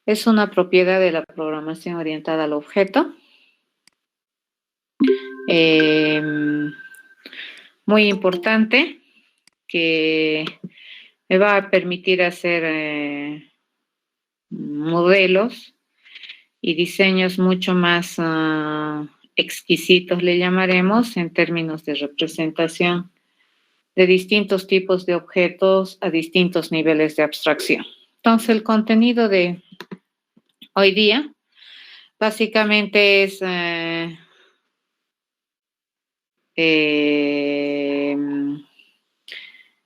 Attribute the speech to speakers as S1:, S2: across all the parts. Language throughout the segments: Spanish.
S1: Es una propiedad de la programación orientada al objeto. Muy importante, que me va a permitir hacer modelos y diseños mucho más exquisitos, le llamaremos, en términos de representación de distintos tipos de objetos a distintos niveles de abstracción. Entonces, el contenido de hoy día básicamente es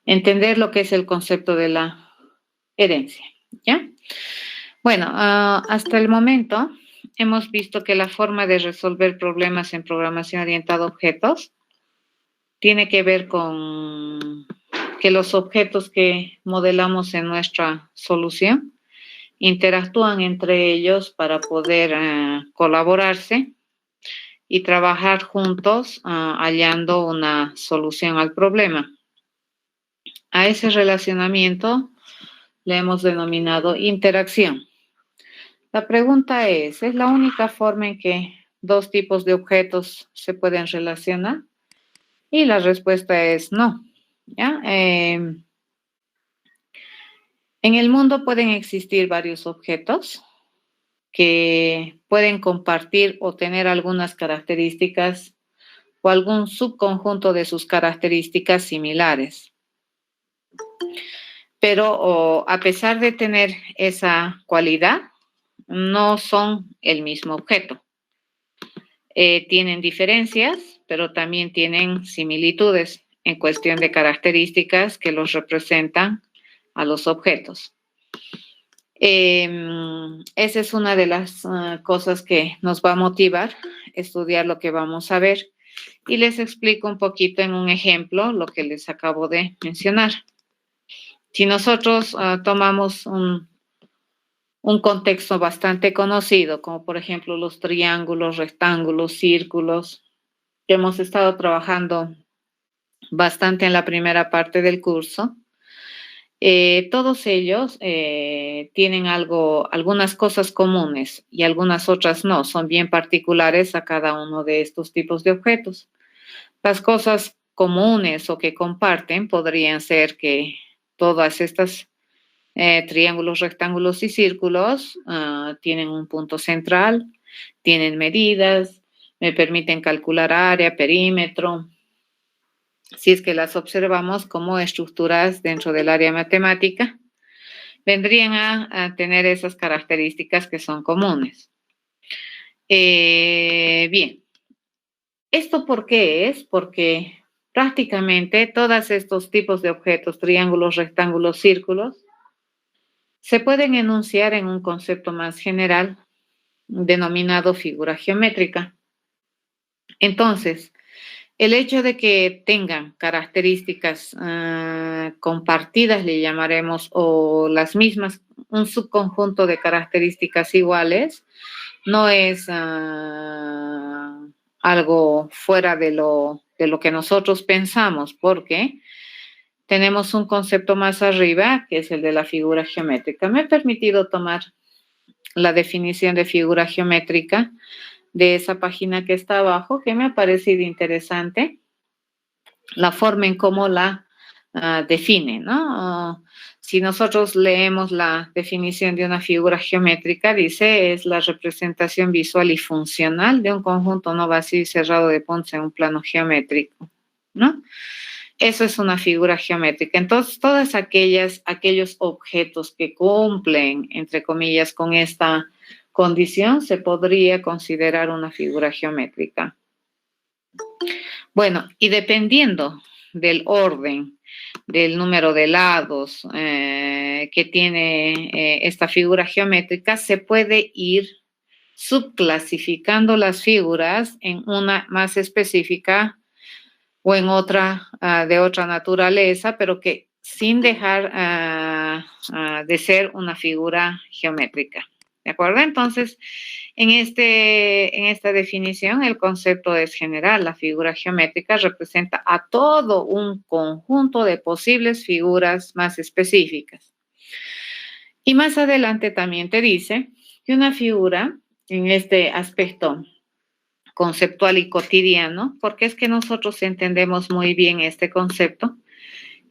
S1: entender lo que es el concepto de la herencia, ¿ya? Bueno, hasta el momento hemos visto que la forma de resolver problemas en programación orientada a objetos tiene que ver con que los objetos que modelamos en nuestra solución interactúan entre ellos para poder colaborarse y trabajar juntos hallando una solución al problema. A ese relacionamiento le hemos denominado interacción. La pregunta ¿es la única forma en que dos tipos de objetos se pueden relacionar? Y la respuesta es no, ¿ya? En el mundo pueden existir varios objetos que pueden compartir o tener algunas características o algún subconjunto de sus características similares. Pero a pesar de tener esa cualidad, no son el mismo objeto. Tienen diferencias, pero también tienen similitudes en cuestión de características que los representan a los objetos. Esa es una de las cosas que nos va a motivar estudiar lo que vamos a ver. Y les explico un poquito en un ejemplo lo que les acabo de mencionar. Si nosotros tomamos un contexto bastante conocido, como por ejemplo los triángulos, rectángulos, círculos, que hemos estado trabajando bastante en la primera parte del curso, todos ellos tienen algunas cosas comunes y algunas otras no, son bien particulares a cada uno de estos tipos de objetos. Las cosas comunes o que comparten podrían ser que todas estas triángulos, rectángulos y círculos tienen un punto central, tienen medidas, me permiten calcular área, perímetro, si es que las observamos como estructuras dentro del área matemática, vendrían a tener esas características que son comunes. Bien, ¿esto por qué es? Porque prácticamente todos estos tipos de objetos, triángulos, rectángulos, círculos, se pueden enunciar en un concepto más general denominado figura geométrica. Entonces, el hecho de que tengan características compartidas, le llamaremos, o las mismas, un subconjunto de características iguales, no es algo fuera de lo que nosotros pensamos, porque tenemos un concepto más arriba, que es el de la figura geométrica. Me he permitido tomar la definición de figura geométrica de esa página que está abajo, que me ha parecido interesante, la forma en cómo la define, ¿no? Si nosotros leemos la definición de una figura geométrica, dice, es la representación visual y funcional de un conjunto no vacío y cerrado de puntos en un plano geométrico, ¿no? Eso es una figura geométrica. Entonces, todos aquellos objetos que cumplen, entre comillas, con esta condición, se podría considerar una figura geométrica. Bueno, y dependiendo del orden, del número de lados que tiene esta figura geométrica, se puede ir subclasificando las figuras en una más específica o en otra de otra naturaleza, pero que sin dejar de ser una figura geométrica. ¿De acuerdo? Entonces, en esta definición, el concepto es general. La figura geométrica representa a todo un conjunto de posibles figuras más específicas. Y más adelante también te dice que una figura en este aspecto conceptual y cotidiano, porque es que nosotros entendemos muy bien este concepto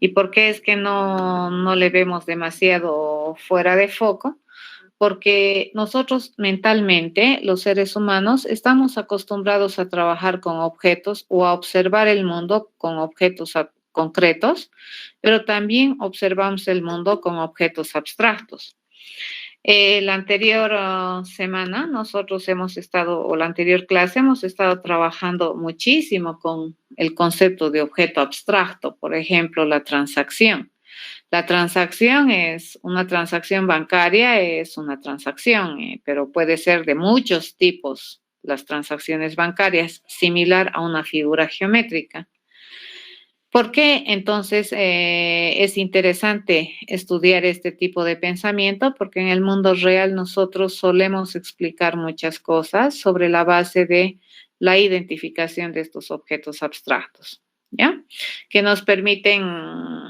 S1: y por qué es que no le vemos demasiado fuera de foco, porque nosotros mentalmente, los seres humanos, estamos acostumbrados a trabajar con objetos o a observar el mundo con objetos concretos, pero también observamos el mundo con objetos abstractos. La anterior semana nosotros hemos estado, o la anterior clase, hemos estado trabajando muchísimo con el concepto de objeto abstracto, por ejemplo, la transacción. La transacción es una transacción bancaria, es una transacción, pero puede ser de muchos tipos las transacciones bancarias, similar a una figura geométrica. ¿Por qué entonces es interesante estudiar este tipo de pensamiento? Porque en el mundo real nosotros solemos explicar muchas cosas sobre la base de la identificación de estos objetos abstractos, ¿ya? Que nos permiten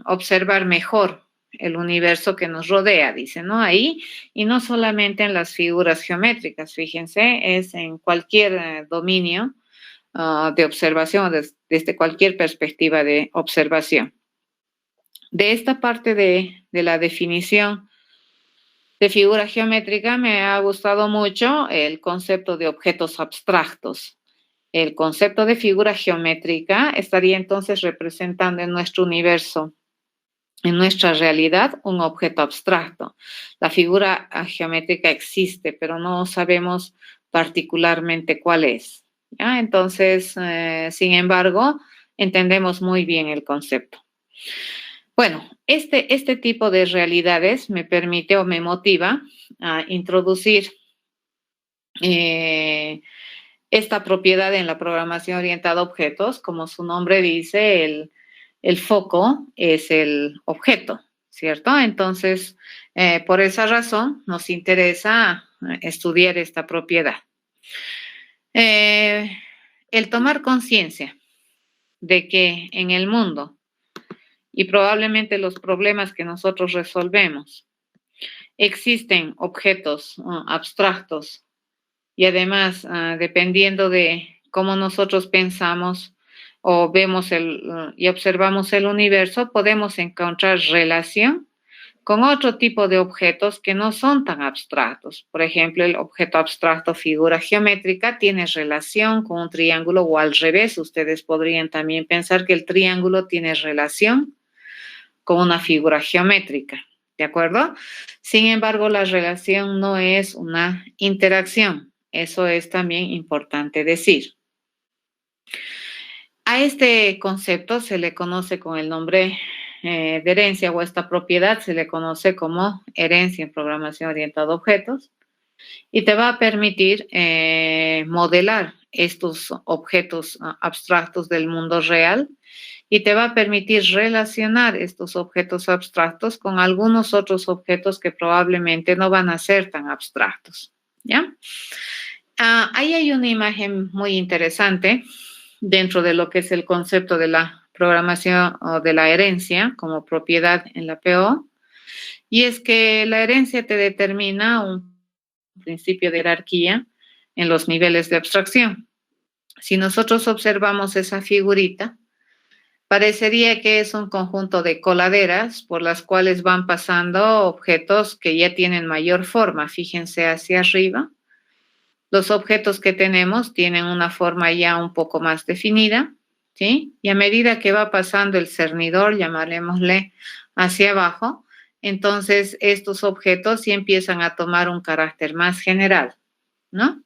S1: observar mejor el universo que nos rodea, dice, ¿no? Ahí, y no solamente en las figuras geométricas, fíjense, es en cualquier dominio de observación, desde cualquier perspectiva de observación. De esta parte de la definición de figura geométrica me ha gustado mucho el concepto de objetos abstractos. El concepto de figura geométrica estaría entonces representando en nuestro universo, en nuestra realidad, un objeto abstracto. La figura geométrica existe, pero no sabemos particularmente cuál es. ¿Ya? Entonces, sin embargo, entendemos muy bien el concepto. Bueno, este tipo de realidades me permite o me motiva a introducir esta propiedad en la programación orientada a objetos. Como su nombre dice, el foco es el objeto, ¿cierto? Entonces, por esa razón, nos interesa estudiar esta propiedad. El tomar conciencia de que en el mundo y probablemente los problemas que nosotros resolvemos existen objetos abstractos y además, dependiendo de cómo nosotros pensamos o vemos y observamos el universo, podemos encontrar relación con otro tipo de objetos que no son tan abstractos. Por ejemplo, el objeto abstracto figura geométrica tiene relación con un triángulo o al revés. Ustedes podrían también pensar que el triángulo tiene relación con una figura geométrica, ¿de acuerdo? Sin embargo, la relación no es una interacción. Eso es también importante decir. A este concepto se le conoce con el nombre de herencia, o esta propiedad se le conoce como herencia en programación orientada a objetos, y te va a permitir modelar estos objetos abstractos del mundo real y te va a permitir relacionar estos objetos abstractos con algunos otros objetos que probablemente no van a ser tan abstractos, ¿ya? Ahí hay una imagen muy interesante dentro de lo que es el concepto de la programación o de la herencia como propiedad en la PO, y es que la herencia te determina un principio de jerarquía en los niveles de abstracción. Si nosotros observamos esa figurita, parecería que es un conjunto de coladeras por las cuales van pasando objetos que ya tienen mayor forma. Fíjense hacia arriba. Los objetos que tenemos tienen una forma ya un poco más definida, ¿sí? Y a medida que va pasando el cernidor, llamémosle hacia abajo, entonces estos objetos sí empiezan a tomar un carácter más general, ¿no?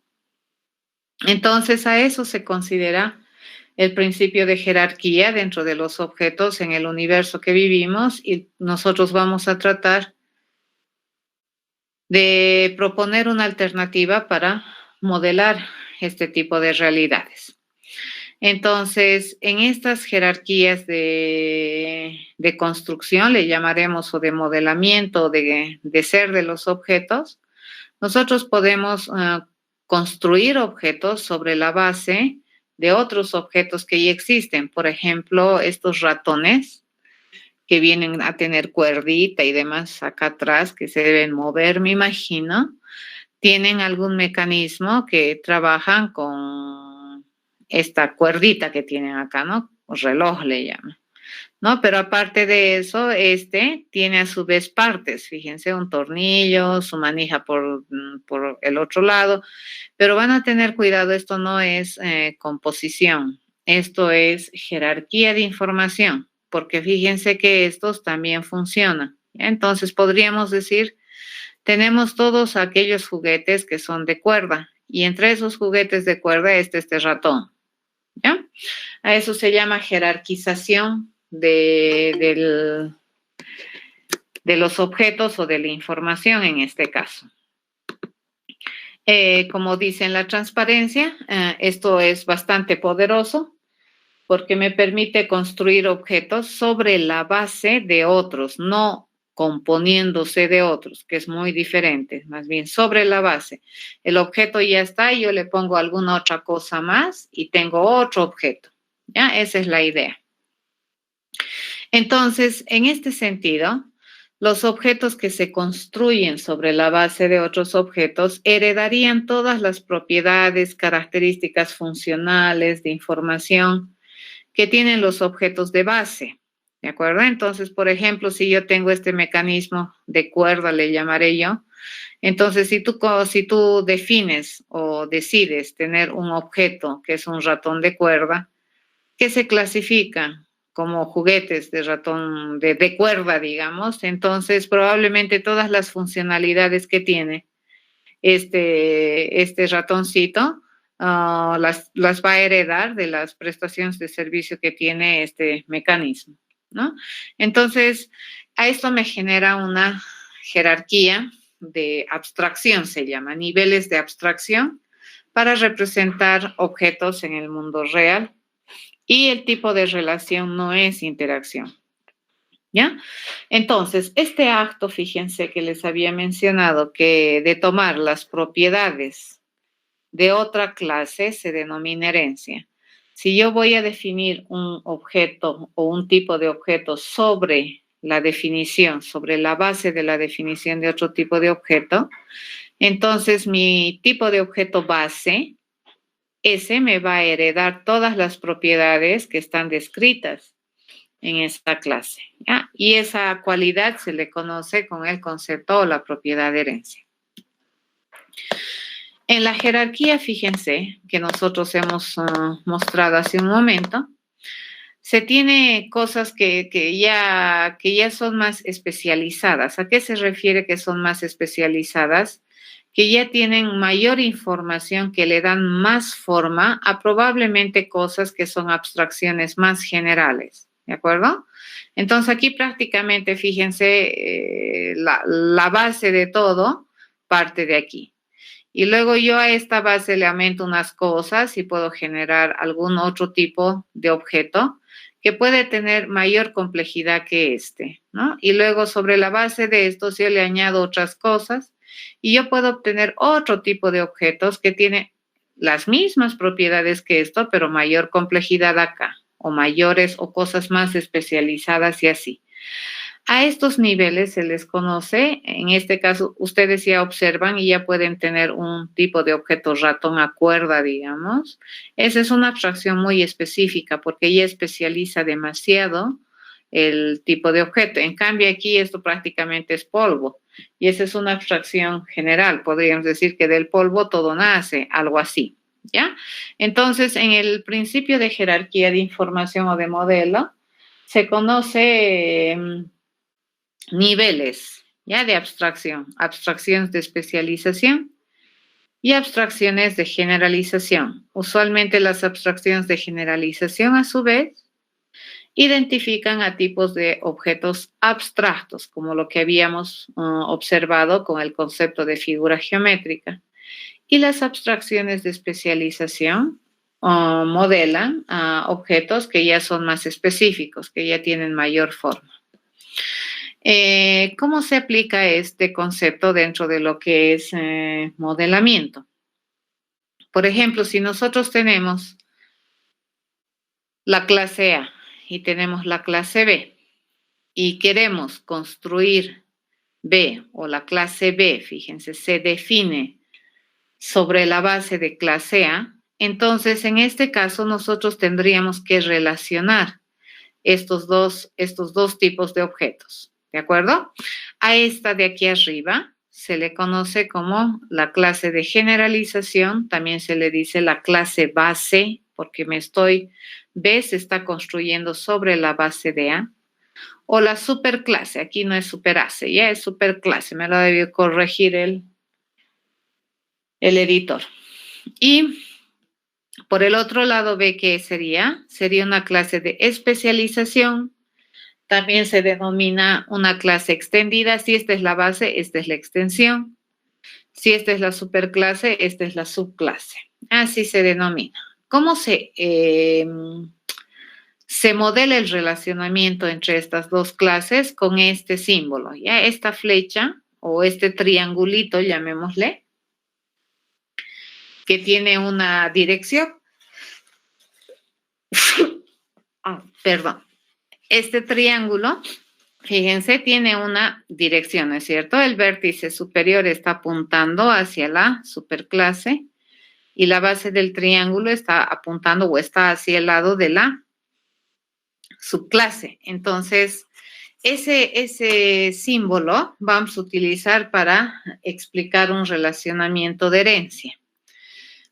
S1: Entonces a eso se considera el principio de jerarquía dentro de los objetos en el universo que vivimos, y nosotros vamos a tratar de proponer una alternativa para modelar este tipo de realidades. Entonces, en estas jerarquías de construcción, le llamaremos, o de modelamiento, de ser de los objetos, nosotros podemos construir objetos sobre la base de otros objetos que ya existen. Por ejemplo, estos ratones que vienen a tener cuerdita y demás acá atrás, que se deben mover, me imagino, tienen algún mecanismo que trabajan con esta cuerdita que tienen acá, ¿no? O reloj le llaman, ¿no? Pero aparte de eso, tiene a su vez partes, fíjense, un tornillo, su manija por el otro lado, pero van a tener cuidado, esto no es composición, esto es jerarquía de información, porque fíjense que estos también funcionan. Entonces podríamos decir, tenemos todos aquellos juguetes que son de cuerda, y entre esos juguetes de cuerda este ratón, ¿ya? A eso se llama jerarquización de los objetos o de la información en este caso. Como dice en la transparencia, esto es bastante poderoso porque me permite construir objetos sobre la base de otros, no componiéndose de otros, que es muy diferente, más bien sobre la base. El objeto ya está y yo le pongo alguna otra cosa más y tengo otro objeto. ¿Ya? Esa es la idea. Entonces, en este sentido, los objetos que se construyen sobre la base de otros objetos heredarían todas las propiedades, características funcionales de información que tienen los objetos de base. ¿De acuerdo? Entonces, por ejemplo, si yo tengo este mecanismo de cuerda, le llamaré yo, entonces si tú defines o decides tener un objeto que es un ratón de cuerda, que se clasifica como juguetes de ratón de cuerda, digamos, entonces probablemente todas las funcionalidades que tiene este ratoncito las va a heredar de las prestaciones de servicio que tiene este mecanismo, ¿no? Entonces, a esto me genera una jerarquía de abstracción, se llama, niveles de abstracción para representar objetos en el mundo real. Y el tipo de relación no es interacción, ¿ya? Entonces, este acto, fíjense que les había mencionado que de tomar las propiedades de otra clase se denomina herencia. Si yo voy a definir un objeto o un tipo de objeto sobre la definición, sobre la base de la definición de otro tipo de objeto, entonces mi tipo de objeto base, ese me va a heredar todas las propiedades que están descritas en esta clase, ¿ya? Y esa cualidad se le conoce con el concepto o la propiedad de herencia. En la jerarquía, fíjense que nosotros hemos mostrado hace un momento, se tiene cosas que ya son más especializadas. ¿A qué se refiere que son más especializadas? Que ya tienen mayor información, que le dan más forma a probablemente cosas que son abstracciones más generales, ¿de acuerdo? Entonces aquí prácticamente, fíjense, la base de todo parte de aquí. Y luego yo a esta base le aumento unas cosas y puedo generar algún otro tipo de objeto que puede tener mayor complejidad que este, ¿no? Y luego sobre la base de esto yo le añado otras cosas y yo puedo obtener otro tipo de objetos que tiene las mismas propiedades que esto, pero mayor complejidad acá, o mayores o cosas más especializadas y así. A estos niveles se les conoce, en este caso ustedes ya observan y ya pueden tener un tipo de objeto ratón a cuerda, digamos. Esa es una abstracción muy específica porque ya especializa demasiado el tipo de objeto. En cambio aquí esto prácticamente es polvo y esa es una abstracción general. Podríamos decir que del polvo todo nace, algo así, ¿ya? Entonces, en el principio de jerarquía de información o de modelo, se conoce niveles, ¿ya? De abstracción, abstracciones de especialización y abstracciones de generalización. Usualmente las abstracciones de generalización, a su vez, identifican a tipos de objetos abstractos, como lo que habíamos observado con el concepto de figura geométrica. Y las abstracciones de especialización modelan objetos que ya son más específicos, que ya tienen mayor forma. ¿Cómo se aplica este concepto dentro de lo que es modelamiento? Por ejemplo, si nosotros tenemos la clase A y tenemos la clase B y queremos construir B o la clase B, fíjense, se define sobre la base de clase A, entonces en este caso nosotros tendríamos que relacionar estos dos tipos de objetos, ¿de acuerdo? A esta de aquí arriba se le conoce como la clase de generalización, también se le dice la clase base, porque B se está construyendo sobre la base de A, o la superclase, aquí no es superase, ya es superclase, me lo debió corregir el editor. Y por el otro lado, B, ¿qué sería? Sería una clase de especialización. También se denomina una clase extendida. Si esta es la base, esta es la extensión. Si esta es la superclase, esta es la subclase. Así se denomina. ¿Cómo se modela el relacionamiento entre estas dos clases? Con este símbolo, ¿ya? Esta flecha o este triangulito, llamémosle, que tiene una dirección. Perdón. Este triángulo, fíjense, tiene una dirección, ¿no es cierto? El vértice superior está apuntando hacia la superclase y la base del triángulo está apuntando o está hacia el lado de la subclase. Entonces, ese símbolo vamos a utilizar para explicar un relacionamiento de herencia.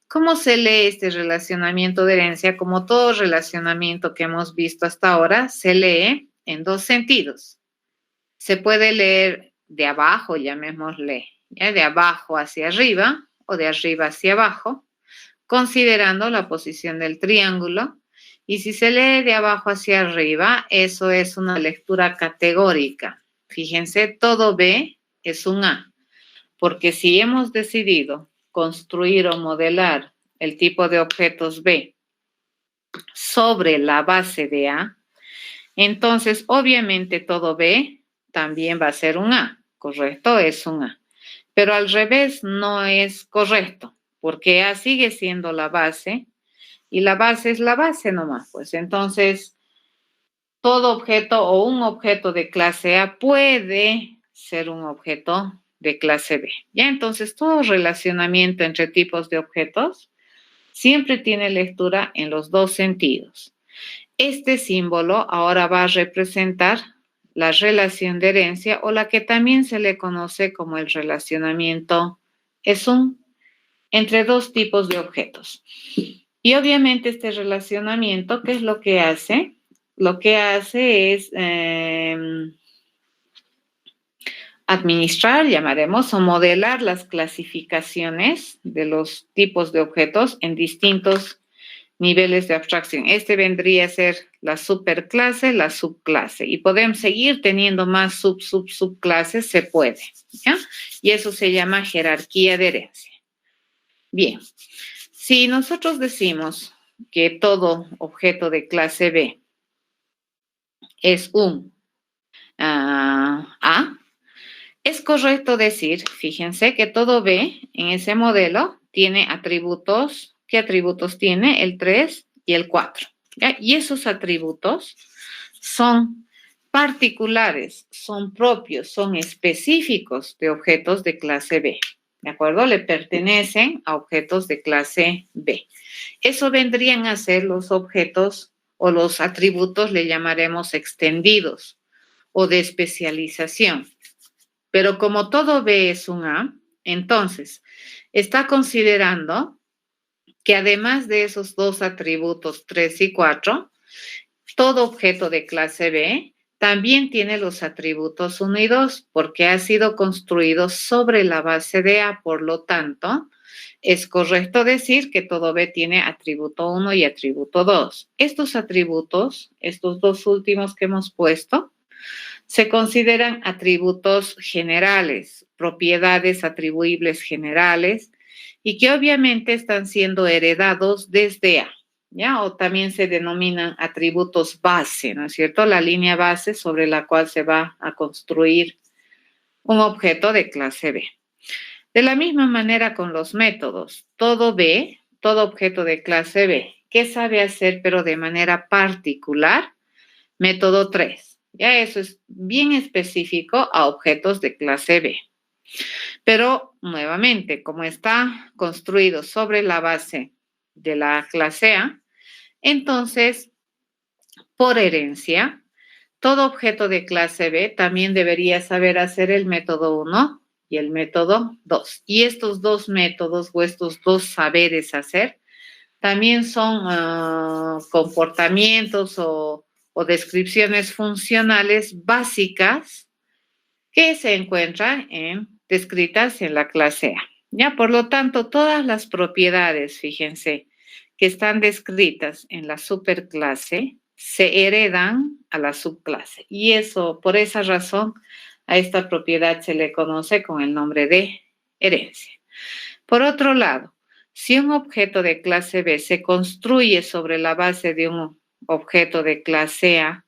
S1: ¿Cómo se lee este relacionamiento de herencia? Como todo relacionamiento que hemos visto hasta ahora, se lee en dos sentidos. Se puede leer de abajo, llamémosle, ¿ya? De abajo hacia arriba o de arriba hacia abajo, considerando la posición del triángulo. Y si se lee de abajo hacia arriba, eso es una lectura categórica. Fíjense, todo B es un A, porque si hemos decidido construir o modelar el tipo de objetos B sobre la base de A, entonces obviamente todo B también va a ser un A, ¿correcto? Es un A. Pero al revés no es correcto, porque A sigue siendo la base y la base es la base nomás, pues entonces todo objeto o un objeto de clase A puede ser un objeto de clase B. Ya, entonces todo relacionamiento entre tipos de objetos siempre tiene lectura en los dos sentidos. Este símbolo ahora va a representar la relación de herencia o la que también se le conoce como el relacionamiento entre dos tipos de objetos. Y obviamente este relacionamiento, ¿qué es lo que hace? Lo que hace es administrar, llamaremos, o modelar las clasificaciones de los tipos de objetos en distintos niveles de abstracción. Este vendría a ser la superclase, la subclase. Y podemos seguir teniendo más subclases, se puede, ¿ya? Y eso se llama jerarquía de herencia. Bien, si nosotros decimos que todo objeto de clase B es un A, es correcto decir, fíjense, que todo B en ese modelo tiene atributos. ¿Qué atributos tiene? El 3 y el 4. ¿Ya? Y esos atributos son particulares, son propios, son específicos de objetos de clase B. ¿De acuerdo? Le pertenecen a objetos de clase B. Eso vendrían a ser los objetos o los atributos, le llamaremos extendidos o de especialización. Pero como todo B es un A, entonces está considerando que además de esos dos atributos 3 y 4, todo objeto de clase B también tiene los atributos 1 y 2 porque ha sido construido sobre la base de A. Por lo tanto, es correcto decir que todo B tiene atributo 1 y atributo 2. Estos atributos, estos dos últimos que hemos puesto, se consideran atributos generales, propiedades atribuibles generales, y que obviamente están siendo heredados desde A, ¿ya? O también se denominan atributos base, ¿no es cierto? La línea base sobre la cual se va a construir un objeto de clase B. De la misma manera con los métodos, todo objeto de clase B, ¿qué sabe hacer pero de manera particular? Método 3. Ya eso es bien específico a objetos de clase B. Pero nuevamente, como está construido sobre la base de la clase A, entonces, por herencia, todo objeto de clase B también debería saber hacer el método 1 y el método 2. Y estos dos métodos o estos dos saberes hacer también son comportamientos o descripciones funcionales básicas que se encuentran descritas en la clase A. Ya, por lo tanto, todas las propiedades, fíjense, que están descritas en la superclase se heredan a la subclase. Y eso, por esa razón, a esta propiedad se le conoce con el nombre de herencia. Por otro lado, si un objeto de clase B se construye sobre la base de un objeto de clase A,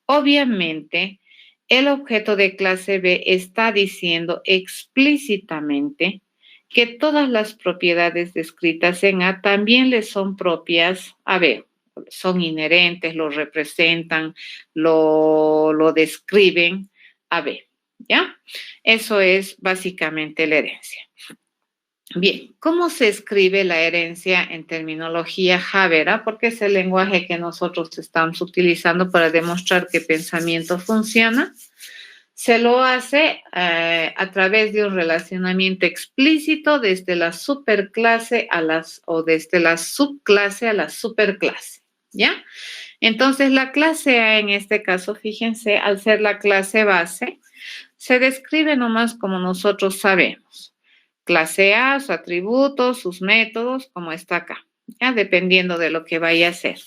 S1: obviamente el objeto de clase B está diciendo explícitamente que todas las propiedades descritas en A también le son propias a B, son inherentes, lo representan, lo describen a B, ¿ya? Eso es básicamente la herencia. Bien, ¿cómo se escribe la herencia en terminología Javera? Porque es el lenguaje que nosotros estamos utilizando para demostrar que pensamiento funciona. Se lo hace a través de un relacionamiento explícito desde la superclase o desde la subclase a la superclase, ¿ya? Entonces, la clase A en este caso, fíjense, al ser la clase base, se describe nomás como nosotros sabemos. Clase A, sus atributos, sus métodos, como está acá, ¿ya? Dependiendo de lo que vaya a ser.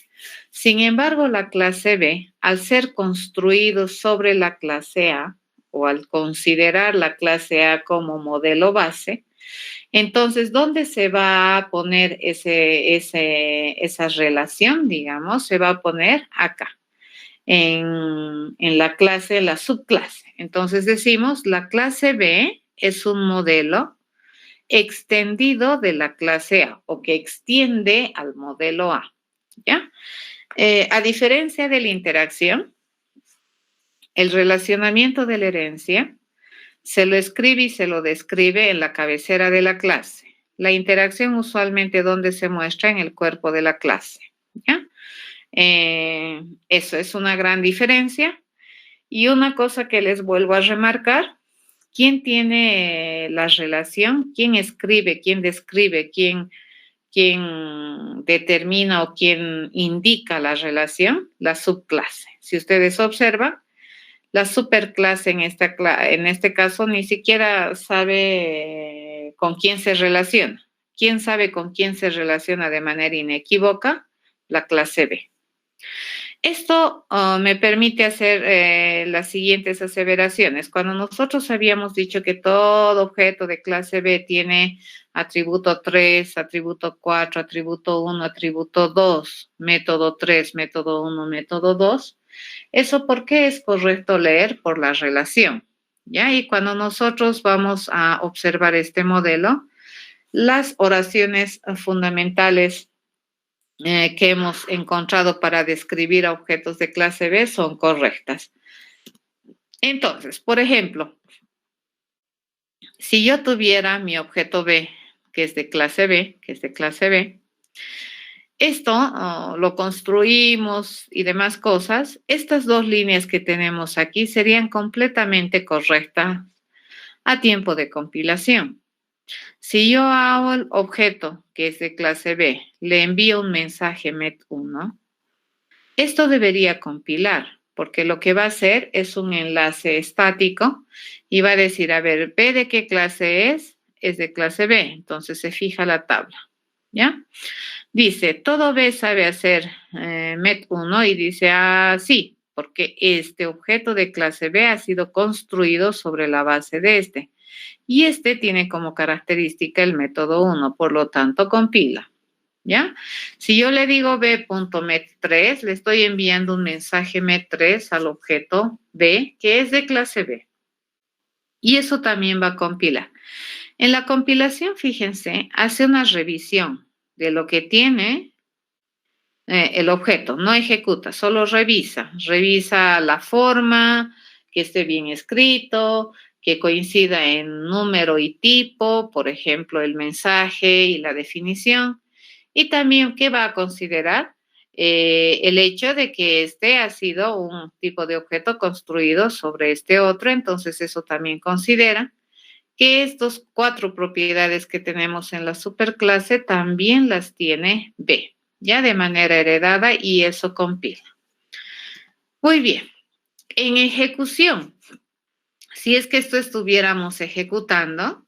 S1: Sin embargo, la clase B, al ser construido sobre la clase A o al considerar la clase A como modelo base, entonces, ¿dónde se va a poner esa relación, digamos? Se va a poner acá, en la clase, la subclase. Entonces, decimos, la clase B es un modelo extendido de la clase A o que extiende al modelo A, ¿ya? A diferencia de la interacción, el relacionamiento de la herencia se lo escribe y se lo describe en la cabecera de la clase. La interacción usualmente donde se muestra en el cuerpo de la clase, ¿ya? Eso es una gran diferencia. Y una cosa que les vuelvo a remarcar, ¿quién tiene la relación? ¿Quién escribe? ¿Quién describe? ¿Quién determina o quién indica la relación? La subclase. Si ustedes observan, la superclase en este caso ni siquiera sabe con quién se relaciona. ¿Quién sabe con quién se relaciona de manera inequívoca? La clase B. Esto me permite hacer las siguientes aseveraciones. Cuando nosotros habíamos dicho que todo objeto de clase B tiene atributo 3, atributo 4, atributo 1, atributo 2, método 3, método 1, método 2, ¿eso por qué es correcto leer? Por la relación, ¿ya? Y cuando nosotros vamos a observar este modelo, las oraciones fundamentales que hemos encontrado para describir a objetos de clase B son correctas. Entonces, por ejemplo, si yo tuviera mi objeto B, que es de clase B, esto lo construimos y demás cosas, estas dos líneas que tenemos aquí serían completamente correctas a tiempo de compilación. Si yo hago el objeto que es de clase B, le envío un mensaje MET1, esto debería compilar, porque lo que va a hacer es un enlace estático y va a decir, a ver, B de qué clase es de clase B, entonces se fija la tabla, ¿ya? Dice, todo B sabe hacer MET1 y dice, sí, porque este objeto de clase B ha sido construido sobre la base de este. Y este tiene como característica el método 1, por lo tanto compila, ¿ya? Si yo le digo B.MET3, le estoy enviando un mensaje MET3 al objeto B, que es de clase B. Y eso también va a compilar. En la compilación, fíjense, hace una revisión de lo que tiene el objeto, no ejecuta, solo revisa. Revisa la forma, que esté bien escrito, que coincida en número y tipo, por ejemplo, el mensaje y la definición. Y también que va a considerar el hecho de que este ha sido un tipo de objeto construido sobre este otro, entonces eso también considera que estas 4 propiedades que tenemos en la superclase también las tiene B, ya de manera heredada, y eso compila. Muy bien, en ejecución, si es que esto estuviéramos ejecutando,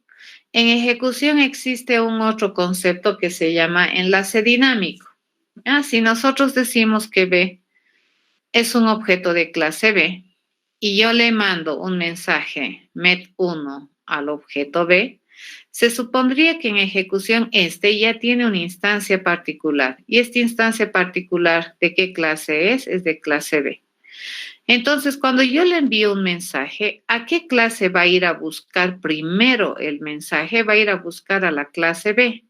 S1: en ejecución existe un otro concepto que se llama enlace dinámico. Si nosotros decimos que B es un objeto de clase B y yo le mando un mensaje MET1 al objeto B, se supondría que en ejecución este ya tiene una instancia particular. ¿Y esta instancia particular de qué clase es? Es de clase B. Entonces, cuando yo le envío un mensaje, ¿a qué clase va a ir a buscar primero el mensaje? Va a ir a buscar a la clase B.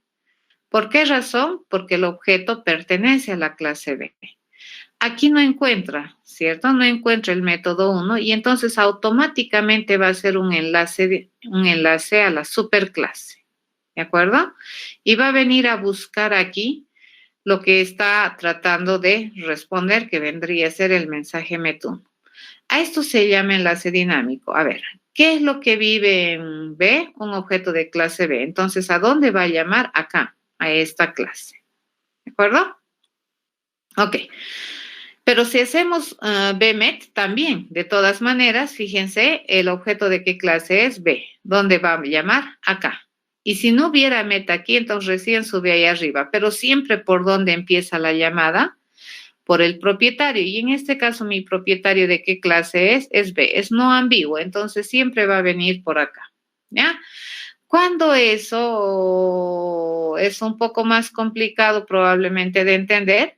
S1: ¿Por qué razón? Porque el objeto pertenece a la clase B. Aquí no encuentra, ¿cierto? No encuentra el método 1 y entonces automáticamente va a ser un enlace a la superclase, ¿de acuerdo? Y va a venir a buscar aquí lo que está tratando de responder, que vendría a ser el mensaje MET1. A esto se llama enlace dinámico. A ver, ¿qué es lo que vive en B? Un objeto de clase B. Entonces, ¿a dónde va a llamar? Acá, a esta clase. ¿De acuerdo? Ok. Pero si hacemos BMET también, de todas maneras, fíjense, el objeto de qué clase es B. ¿Dónde va a llamar? Acá. Y si no hubiera MET aquí, entonces recién sube ahí arriba. Pero siempre por donde empieza la llamada, por el propietario. Y en este caso, mi propietario de qué clase es B. Es no ambiguo, entonces siempre va a venir por acá. ¿Ya? Cuando eso es un poco más complicado probablemente de entender,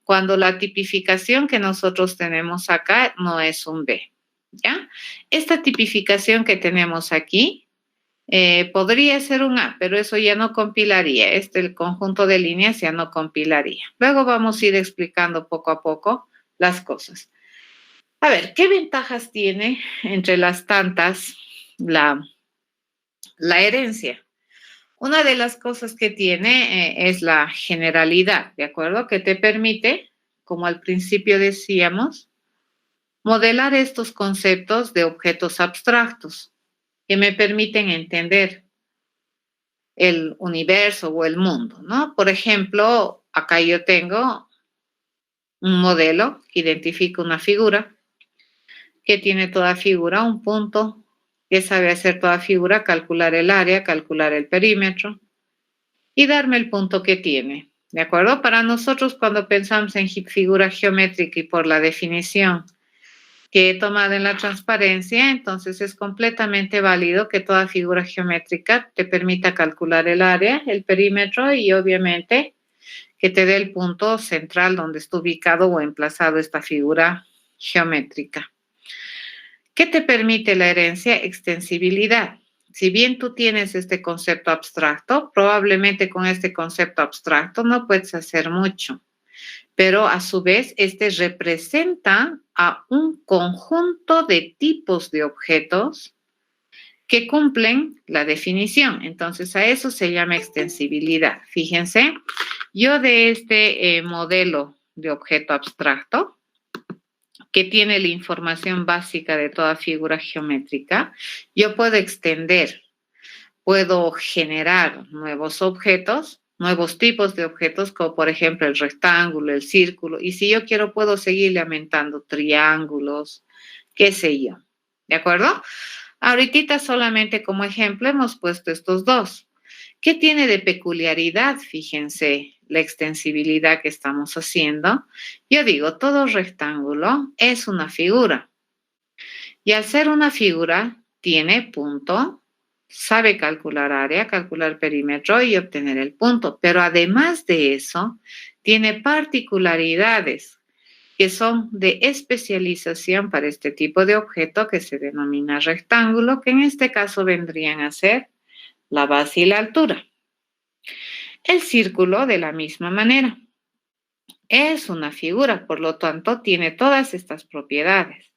S1: cuando la tipificación que nosotros tenemos acá no es un B, ¿ya? Esta tipificación que tenemos aquí podría ser un A, pero eso ya no compilaría. El conjunto de líneas ya no compilaría. Luego vamos a ir explicando poco a poco las cosas. A ver, ¿qué ventajas tiene entre las tantas la herencia? Una de las cosas que tiene es la generalidad, ¿de acuerdo? Que te permite, como al principio decíamos, modelar estos conceptos de objetos abstractos que me permiten entender el universo o el mundo, ¿no? Por ejemplo, acá yo tengo un modelo que identifica una figura, que tiene toda figura un punto, que sabe hacer toda figura, calcular el área, calcular el perímetro y darme el punto que tiene. ¿De acuerdo? Para nosotros, cuando pensamos en figura geométrica y por la definición que he tomado en la transparencia, entonces es completamente válido que toda figura geométrica te permita calcular el área, el perímetro y obviamente que te dé el punto central donde está ubicado o emplazado esta figura geométrica. ¿Qué te permite la herencia? Extensibilidad. Si bien tú tienes este concepto abstracto, probablemente con este concepto abstracto no puedes hacer mucho, pero a su vez este representa a un conjunto de tipos de objetos que cumplen la definición. Entonces a eso se llama extensibilidad. Fíjense, yo de este modelo de objeto abstracto, que tiene la información básica de toda figura geométrica, yo puedo extender, puedo generar nuevos objetos, nuevos tipos de objetos, como por ejemplo el rectángulo, el círculo, y si yo quiero puedo seguirle aumentando triángulos, qué sé yo, ¿de acuerdo? Ahorita solamente como ejemplo hemos puesto estos dos. ¿Qué tiene de peculiaridad? Fíjense la extensibilidad que estamos haciendo. Yo digo, todo rectángulo es una figura. Y al ser una figura, tiene punto, sabe calcular área, calcular perímetro y obtener el punto. Pero además de eso, tiene particularidades que son de especialización para este tipo de objeto que se denomina rectángulo, que en este caso vendrían a ser la base y la altura. El círculo de la misma manera. Es una figura, por lo tanto, tiene todas estas propiedades.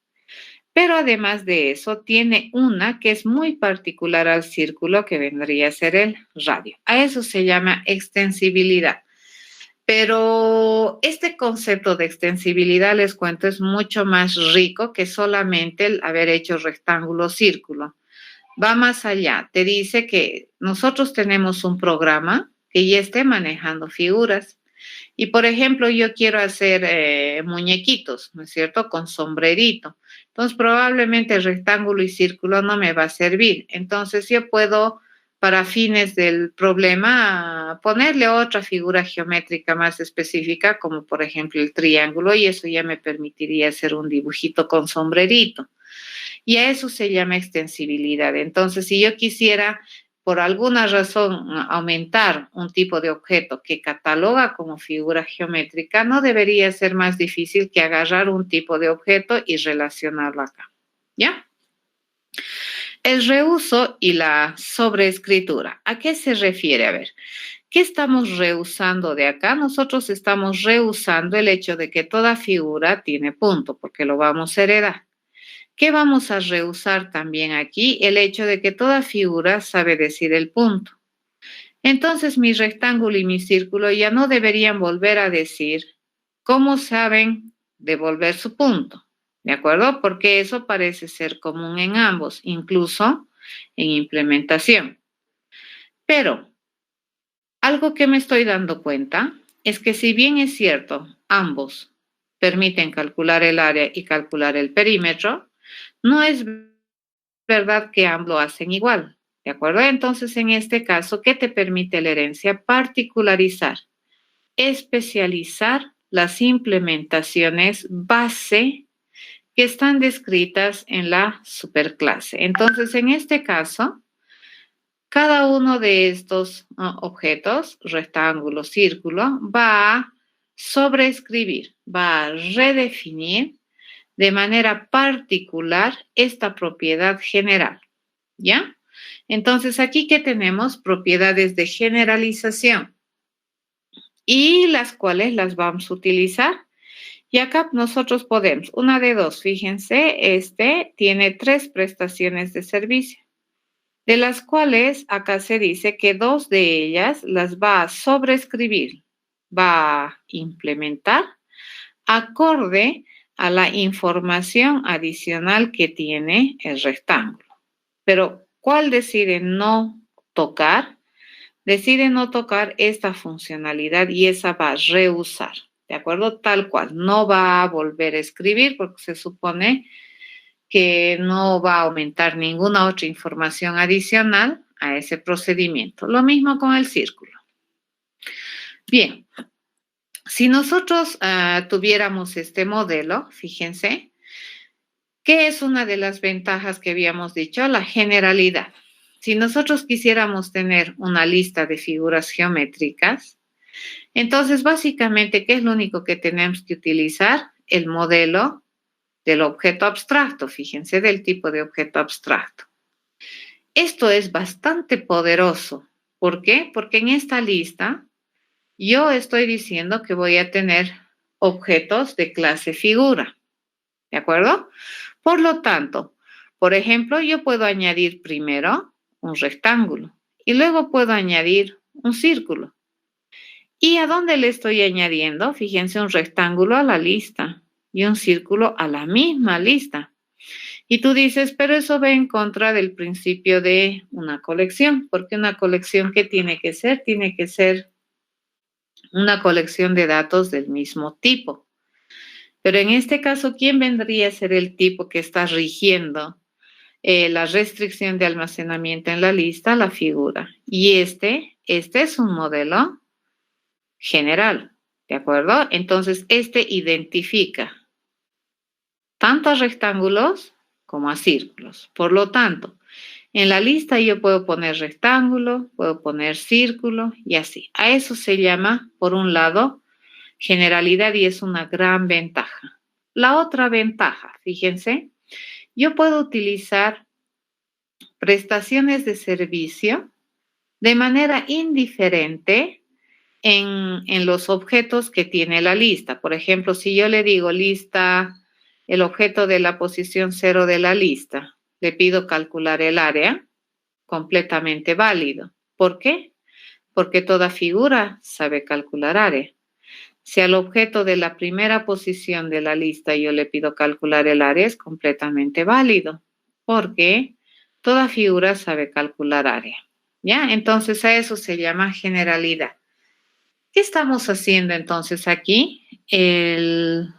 S1: Pero además de eso, tiene una que es muy particular al círculo, que vendría a ser el radio. A eso se llama extensibilidad. Pero este concepto de extensibilidad, les cuento, es mucho más rico que solamente el haber hecho rectángulo-círculo. Va más allá. Te dice que nosotros tenemos un programa que ya esté manejando figuras. Y, por ejemplo, yo quiero hacer muñequitos, ¿no es cierto?, con sombrerito. Entonces, probablemente rectángulo y círculo no me va a servir. Entonces, yo puedo, para fines del problema, ponerle otra figura geométrica más específica, como por ejemplo el triángulo, y eso ya me permitiría hacer un dibujito con sombrerito. Y a eso se llama extensibilidad. Entonces, si yo quisiera por alguna razón aumentar un tipo de objeto que cataloga como figura geométrica, no debería ser más difícil que agarrar un tipo de objeto y relacionarlo acá. ¿Ya? El reuso y la sobreescritura. ¿A qué se refiere? A ver, ¿qué estamos reusando de acá? Nosotros estamos reusando el hecho de que toda figura tiene punto, porque lo vamos a heredar. ¿Qué vamos a reusar también aquí? El hecho de que toda figura sabe decir el punto. Entonces, mi rectángulo y mi círculo ya no deberían volver a decir cómo saben devolver su punto, ¿de acuerdo? Porque eso parece ser común en ambos, incluso en implementación. Pero algo que me estoy dando cuenta es que si bien es cierto, ambos permiten calcular el área y calcular el perímetro, no es verdad que ambos lo hacen igual, ¿de acuerdo? Entonces, en este caso, ¿qué te permite la herencia? Particularizar, especializar las implementaciones base que están descritas en la superclase. Entonces, en este caso, cada uno de estos objetos, rectángulo, círculo, va a sobreescribir, va a redefinir de manera particular esta propiedad general, ¿ya? Entonces, aquí que tenemos propiedades de generalización y las cuales las vamos a utilizar. Y acá nosotros podemos, una de dos, fíjense, este tiene 3 prestaciones de servicio, de las cuales acá se dice que 2 de ellas las va a sobreescribir, va a implementar acorde a la información adicional que tiene el rectángulo. Pero, ¿cuál decide no tocar? Decide no tocar esta funcionalidad y esa va a reusar, ¿de acuerdo? Tal cual, no va a volver a escribir porque se supone que no va a aumentar ninguna otra información adicional a ese procedimiento. Lo mismo con el círculo. Bien, si nosotros tuviéramos este modelo, fíjense, ¿qué es una de las ventajas que habíamos dicho? La generalidad. Si nosotros quisiéramos tener una lista de figuras geométricas, entonces básicamente, ¿qué es lo único que tenemos que utilizar? El modelo del objeto abstracto, fíjense, del tipo de objeto abstracto. Esto es bastante poderoso. ¿Por qué? Porque en esta lista yo estoy diciendo que voy a tener objetos de clase figura, ¿de acuerdo? Por lo tanto, por ejemplo, yo puedo añadir primero un rectángulo y luego puedo añadir un círculo. ¿Y a dónde le estoy añadiendo? Fíjense, un rectángulo a la lista y un círculo a la misma lista. Y tú dices, pero eso va en contra del principio de una colección, porque una colección, ¿qué tiene que ser? Tiene que ser una colección de datos del mismo tipo. Pero en este caso, ¿quién vendría a ser el tipo que está rigiendo la restricción de almacenamiento en la lista? La figura. Y este es un modelo general, ¿de acuerdo? Entonces, este identifica tanto a rectángulos como a círculos. Por lo tanto, en la lista yo puedo poner rectángulo, puedo poner círculo y así. A eso se llama, por un lado, generalidad y es una gran ventaja. La otra ventaja, fíjense, yo puedo utilizar prestaciones de servicio de manera indiferente en los objetos que tiene la lista. Por ejemplo, si yo le digo lista, el objeto de la posición 0 de la lista, le pido calcular el área, completamente válido. ¿Por qué? Porque toda figura sabe calcular área. Si al objeto de la primera posición de la lista yo le pido calcular el área, es completamente válido, porque toda figura sabe calcular área. ¿Ya? Entonces a eso se llama generalidad. ¿Qué estamos haciendo entonces aquí? El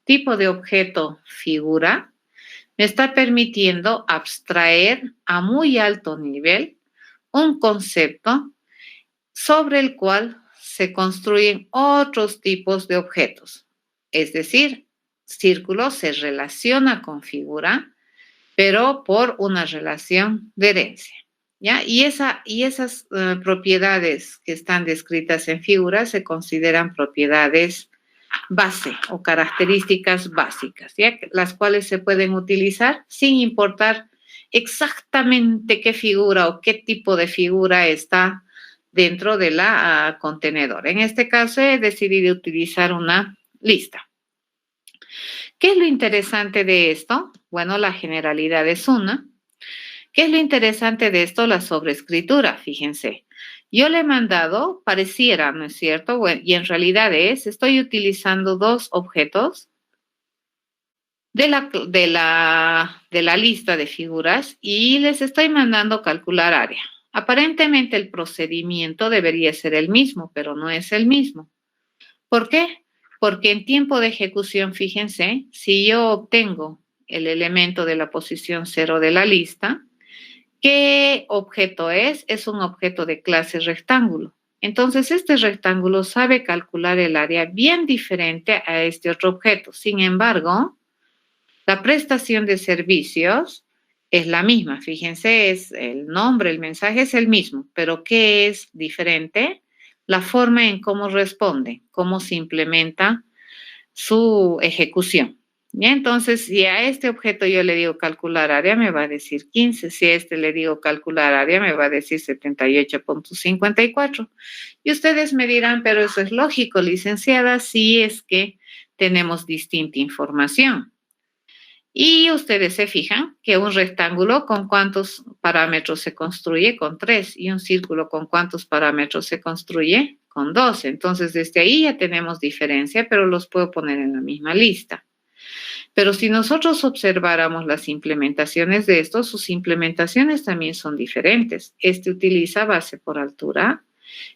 S1: tipo de objeto figura me está permitiendo abstraer a muy alto nivel un concepto sobre el cual se construyen otros tipos de objetos. Es decir, círculo se relaciona con figura, pero por una relación de herencia. ¿Ya? Y esas propiedades que están descritas en figura se consideran propiedades base o características básicas, ¿ya? Las cuales se pueden utilizar sin importar exactamente qué figura o qué tipo de figura está dentro de la contenedor. En este caso he decidido utilizar una lista. ¿Qué es lo interesante de esto? Bueno, la generalidad es una. ¿Qué es lo interesante de esto? La sobreescritura, fíjense. Yo le he mandado, pareciera, ¿no es cierto? Bueno, y en realidad estoy utilizando dos objetos de la lista de figuras y les estoy mandando calcular área. Aparentemente el procedimiento debería ser el mismo, pero no es el mismo. ¿Por qué? Porque en tiempo de ejecución, fíjense, si yo obtengo el elemento de la posición 0 de la lista, ¿qué objeto es? Es un objeto de clase rectángulo. Entonces, este rectángulo sabe calcular el área bien diferente a este otro objeto. Sin embargo, la prestación de servicios es la misma. Fíjense, es el nombre, el mensaje es el mismo, pero ¿qué es diferente? La forma en cómo responde, cómo se implementa su ejecución. ¿Ya? Entonces, si a este objeto yo le digo calcular área, me va a decir 15. Si a este le digo calcular área, me va a decir 78.54. Y ustedes me dirán, pero eso es lógico, licenciada, si es que tenemos distinta información. Y ustedes se fijan que un rectángulo con cuántos parámetros se construye, con 3, y un círculo con cuántos parámetros se construye, con 12. Entonces, desde ahí ya tenemos diferencia, pero los puedo poner en la misma lista. Pero si nosotros observáramos las implementaciones de estos, sus implementaciones también son diferentes. Este utiliza base por altura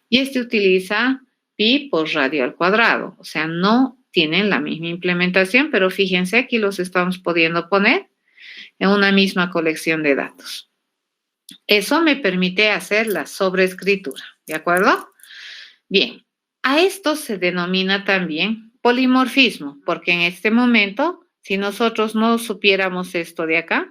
S1: y este utiliza pi por radio al cuadrado. O sea, no tienen la misma implementación, pero fíjense, aquí los estamos pudiendo poner en una misma colección de datos. Eso me permite hacer la sobreescritura, ¿de acuerdo? Bien, a esto se denomina también polimorfismo, porque en este momento, si nosotros no supiéramos esto de acá,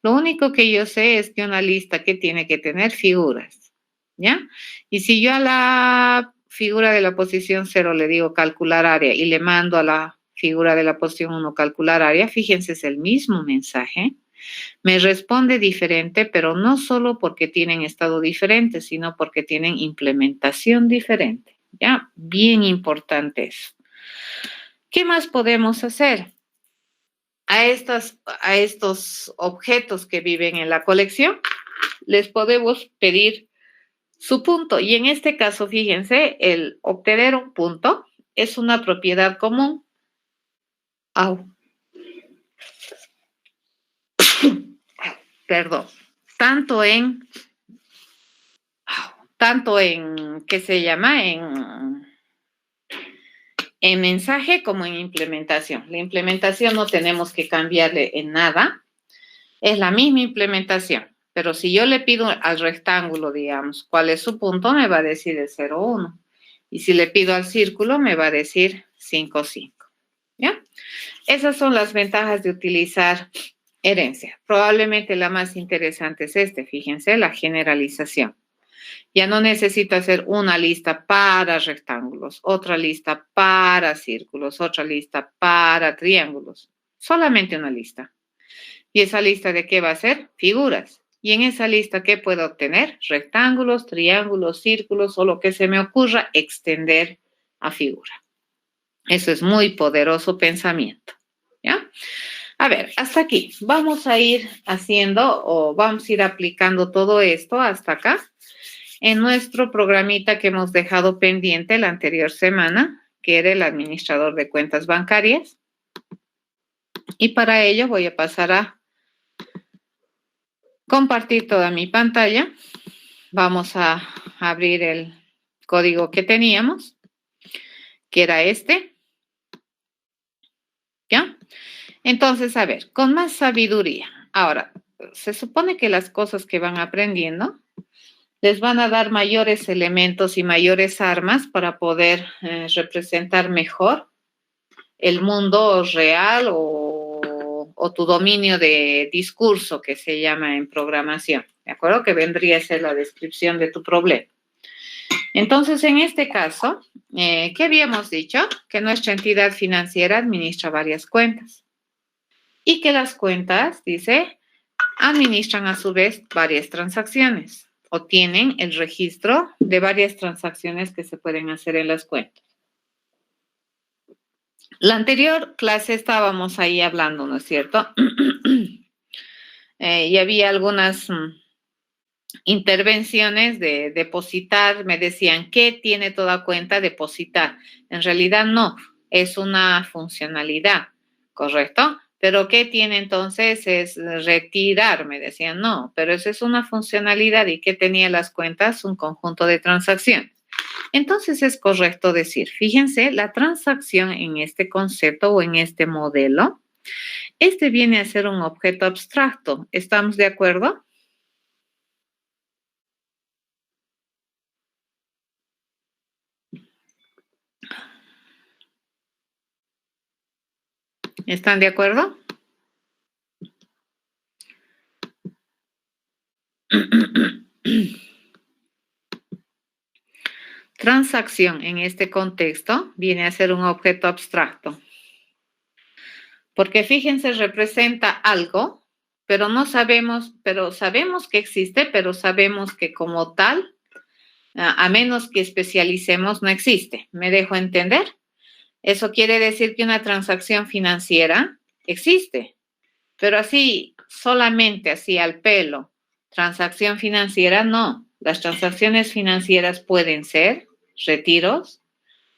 S1: lo único que yo sé es que una lista que tiene que tener figuras, ¿ya? Y si yo a la figura de la posición 0 le digo calcular área y le mando a la figura de la posición 1 calcular área, fíjense, es el mismo mensaje. Me responde diferente, pero no solo porque tienen estado diferente, sino porque tienen implementación diferente. ¿Ya? Bien importante eso. ¿Qué más podemos hacer? A estos objetos que viven en la colección, les podemos pedir su punto. Y en este caso, fíjense, el obtener un punto es una propiedad común. Perdón. Tanto en, ¿qué se llama? En mensaje como en implementación. La implementación no tenemos que cambiarle en nada. Es la misma implementación. Pero si yo le pido al rectángulo, digamos, cuál es su punto, me va a decir el 0, 1. Y si le pido al círculo, me va a decir 5, 5. ¿Ya? Esas son las ventajas de utilizar herencia. Probablemente la más interesante es fíjense, la generalización. Ya no necesito hacer una lista para rectángulos, otra lista para círculos, otra lista para triángulos. Solamente una lista. ¿Y esa lista de qué va a ser? Figuras. Y en esa lista, ¿qué puedo obtener? Rectángulos, triángulos, círculos o lo que se me ocurra extender a figura. Eso es muy poderoso pensamiento, ¿ya? A ver, hasta aquí. Vamos a ir haciendo o vamos a ir aplicando todo esto hasta acá en nuestro programita que hemos dejado pendiente la anterior semana, que era el administrador de cuentas bancarias. Y para ello voy a pasar a compartir toda mi pantalla. Vamos a abrir el código que teníamos, que era este. ¿Ya? Entonces, a ver, con más sabiduría. Ahora, se supone que las cosas que van aprendiendo les van a dar mayores elementos y mayores armas para poder representar mejor el mundo real o tu dominio de discurso, que se llama en programación, ¿de acuerdo? Que vendría a ser la descripción de tu problema. Entonces, en este caso, ¿qué habíamos dicho? Que nuestra entidad financiera administra varias cuentas y que las cuentas, dice, administran a su vez varias transacciones o tienen el registro de varias transacciones que se pueden hacer en las cuentas. La anterior clase estábamos ahí hablando, ¿no es cierto? Y había algunas intervenciones de depositar, me decían, ¿qué tiene toda cuenta depositar? En realidad no, es una funcionalidad, ¿correcto? Pero ¿qué tiene entonces? Es retirar, me decían, no, pero eso es una funcionalidad. ¿Y qué tenía las cuentas? Un conjunto de transacciones. Entonces es correcto decir, fíjense, la transacción en este concepto o en este modelo, este viene a ser un objeto abstracto. ¿Estamos de acuerdo? ¿Están de acuerdo? Transacción en este contexto viene a ser un objeto abstracto. Porque fíjense, representa algo, pero no sabemos, pero sabemos que existe, pero sabemos que como tal, a menos que especialicemos, no existe. ¿Me dejo entender? Eso quiere decir que una transacción financiera existe, pero así, solamente así al pelo, transacción financiera, no. Las transacciones financieras pueden ser retiros,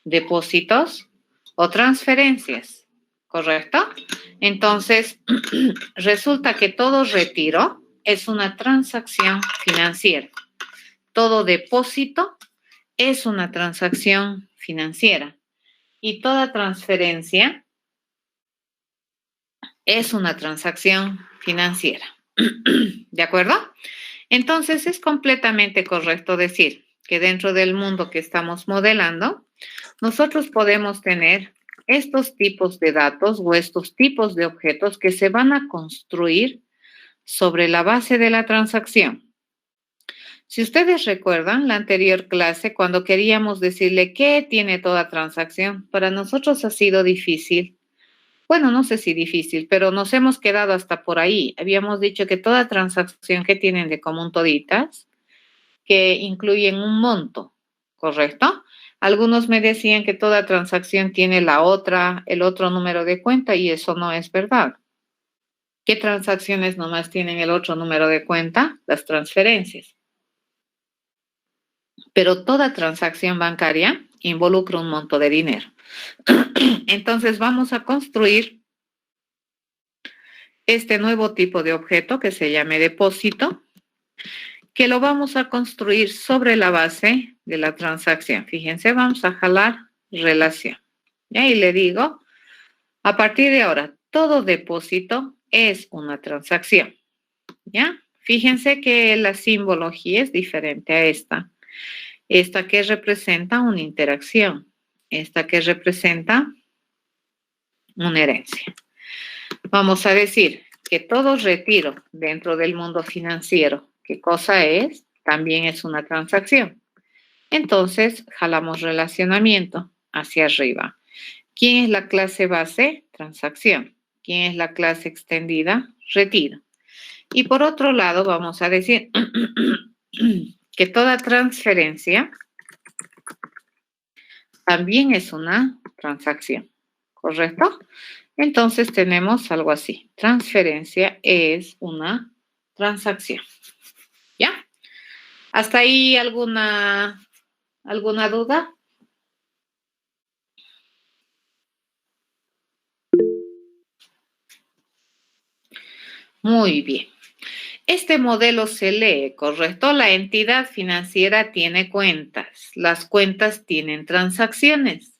S1: depósitos o transferencias, ¿correcto? Entonces, resulta que todo retiro es una transacción financiera. Todo depósito es una transacción financiera. Y toda transferencia es una transacción financiera. ¿De acuerdo? Entonces, es completamente correcto decir que dentro del mundo que estamos modelando, nosotros podemos tener estos tipos de datos o estos tipos de objetos que se van a construir sobre la base de la transacción. Si ustedes recuerdan la anterior clase, cuando queríamos decirle qué tiene toda transacción, para nosotros ha sido difícil. Bueno, no sé si difícil, pero nos hemos quedado hasta por ahí. Habíamos dicho que toda transacción que tienen de común toditas, que incluyen un monto, ¿correcto? Algunos me decían que toda transacción tiene el otro número de cuenta y eso no es verdad. ¿Qué transacciones nomás tienen el otro número de cuenta? Las transferencias. Pero toda transacción bancaria involucra un monto de dinero. Entonces vamos a construir este nuevo tipo de objeto que se llame depósito, que lo vamos a construir sobre la base de la transacción. Fíjense, vamos a jalar relación. Y ahí le digo, a partir de ahora, todo depósito es una transacción. ¿Ya? Fíjense que la simbología es diferente a esta. Esta que representa una interacción. Esta que representa una herencia. Vamos a decir que todo retiro dentro del mundo financiero, ¿qué cosa es? También es una transacción. Entonces, jalamos relacionamiento hacia arriba. ¿Quién es la clase base? Transacción. ¿Quién es la clase extendida? Retiro. Y por otro lado, vamos a decir que toda transferencia también es una transacción, ¿correcto? Entonces tenemos algo así. Transferencia es una transacción. ¿Ya? ¿Hasta ahí alguna duda? Muy bien. Este modelo se lee, ¿correcto? La entidad financiera tiene cuentas. Las cuentas tienen transacciones.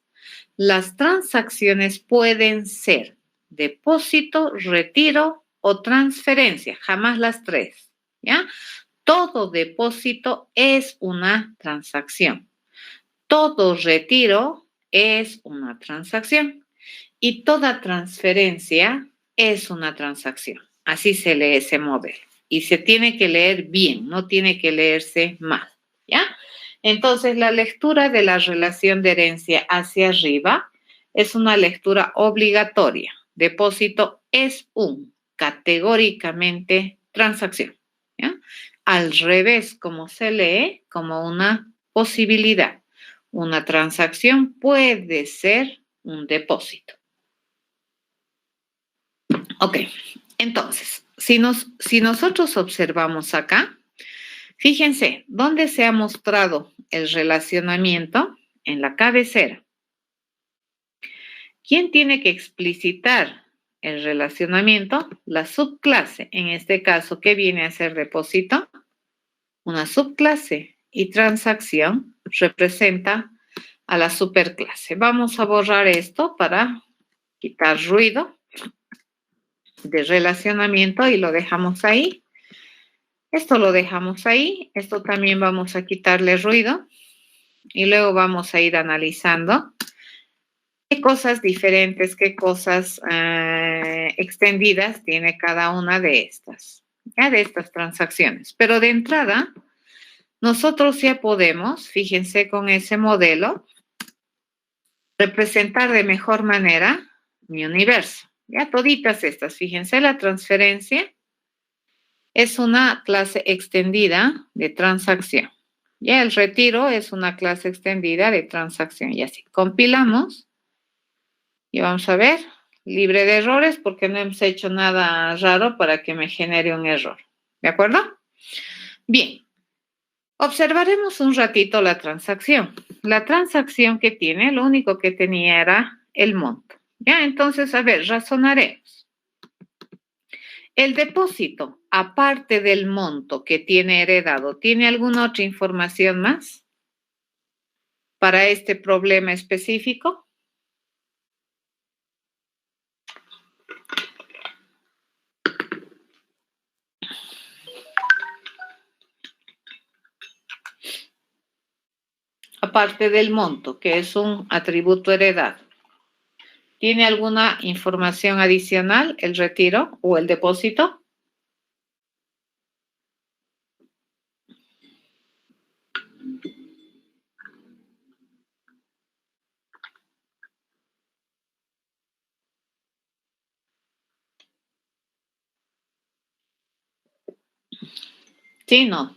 S1: Las transacciones pueden ser depósito, retiro o transferencia, jamás las tres, ¿ya? Todo depósito es una transacción. Todo retiro es una transacción y toda transferencia es una transacción. Así se lee ese modelo y se tiene que leer bien, no tiene que leerse mal, ¿ya? Entonces, la lectura de la relación de herencia hacia arriba es una lectura obligatoria. Depósito es categóricamente transacción, ¿ya? Al revés, como se lee, como una posibilidad. Una transacción puede ser un depósito. Ok, entonces, si nosotros observamos acá, fíjense, ¿dónde se ha mostrado el relacionamiento? En la cabecera. ¿Quién tiene que explicitar el relacionamiento? La subclase. En este caso, ¿qué viene a ser depósito? Una subclase. Y transacción representa a la superclase. Vamos a borrar esto para quitar ruido de relacionamiento y lo dejamos ahí. Esto lo dejamos ahí. Esto también vamos a quitarle ruido y luego vamos a ir analizando qué cosas diferentes, qué cosas extendidas tiene cada una de estas, ya de estas transacciones. Pero de entrada, nosotros ya podemos, fíjense con ese modelo, representar de mejor manera mi universo. Ya toditas estas, fíjense, la transferencia es una clase extendida de transacción. Ya el retiro es una clase extendida de transacción. Y así, compilamos y vamos a ver, libre de errores porque no hemos hecho nada raro para que me genere un error. ¿De acuerdo? Bien, observaremos un ratito la transacción. La transacción que tiene, lo único que tenía era el monto. Ya, entonces, a ver, razonaremos. El depósito, aparte del monto que tiene heredado, ¿tiene alguna otra información más para este problema específico? Aparte del monto, que es un atributo heredado. ¿Tiene alguna información adicional el retiro o el depósito? Sí, no.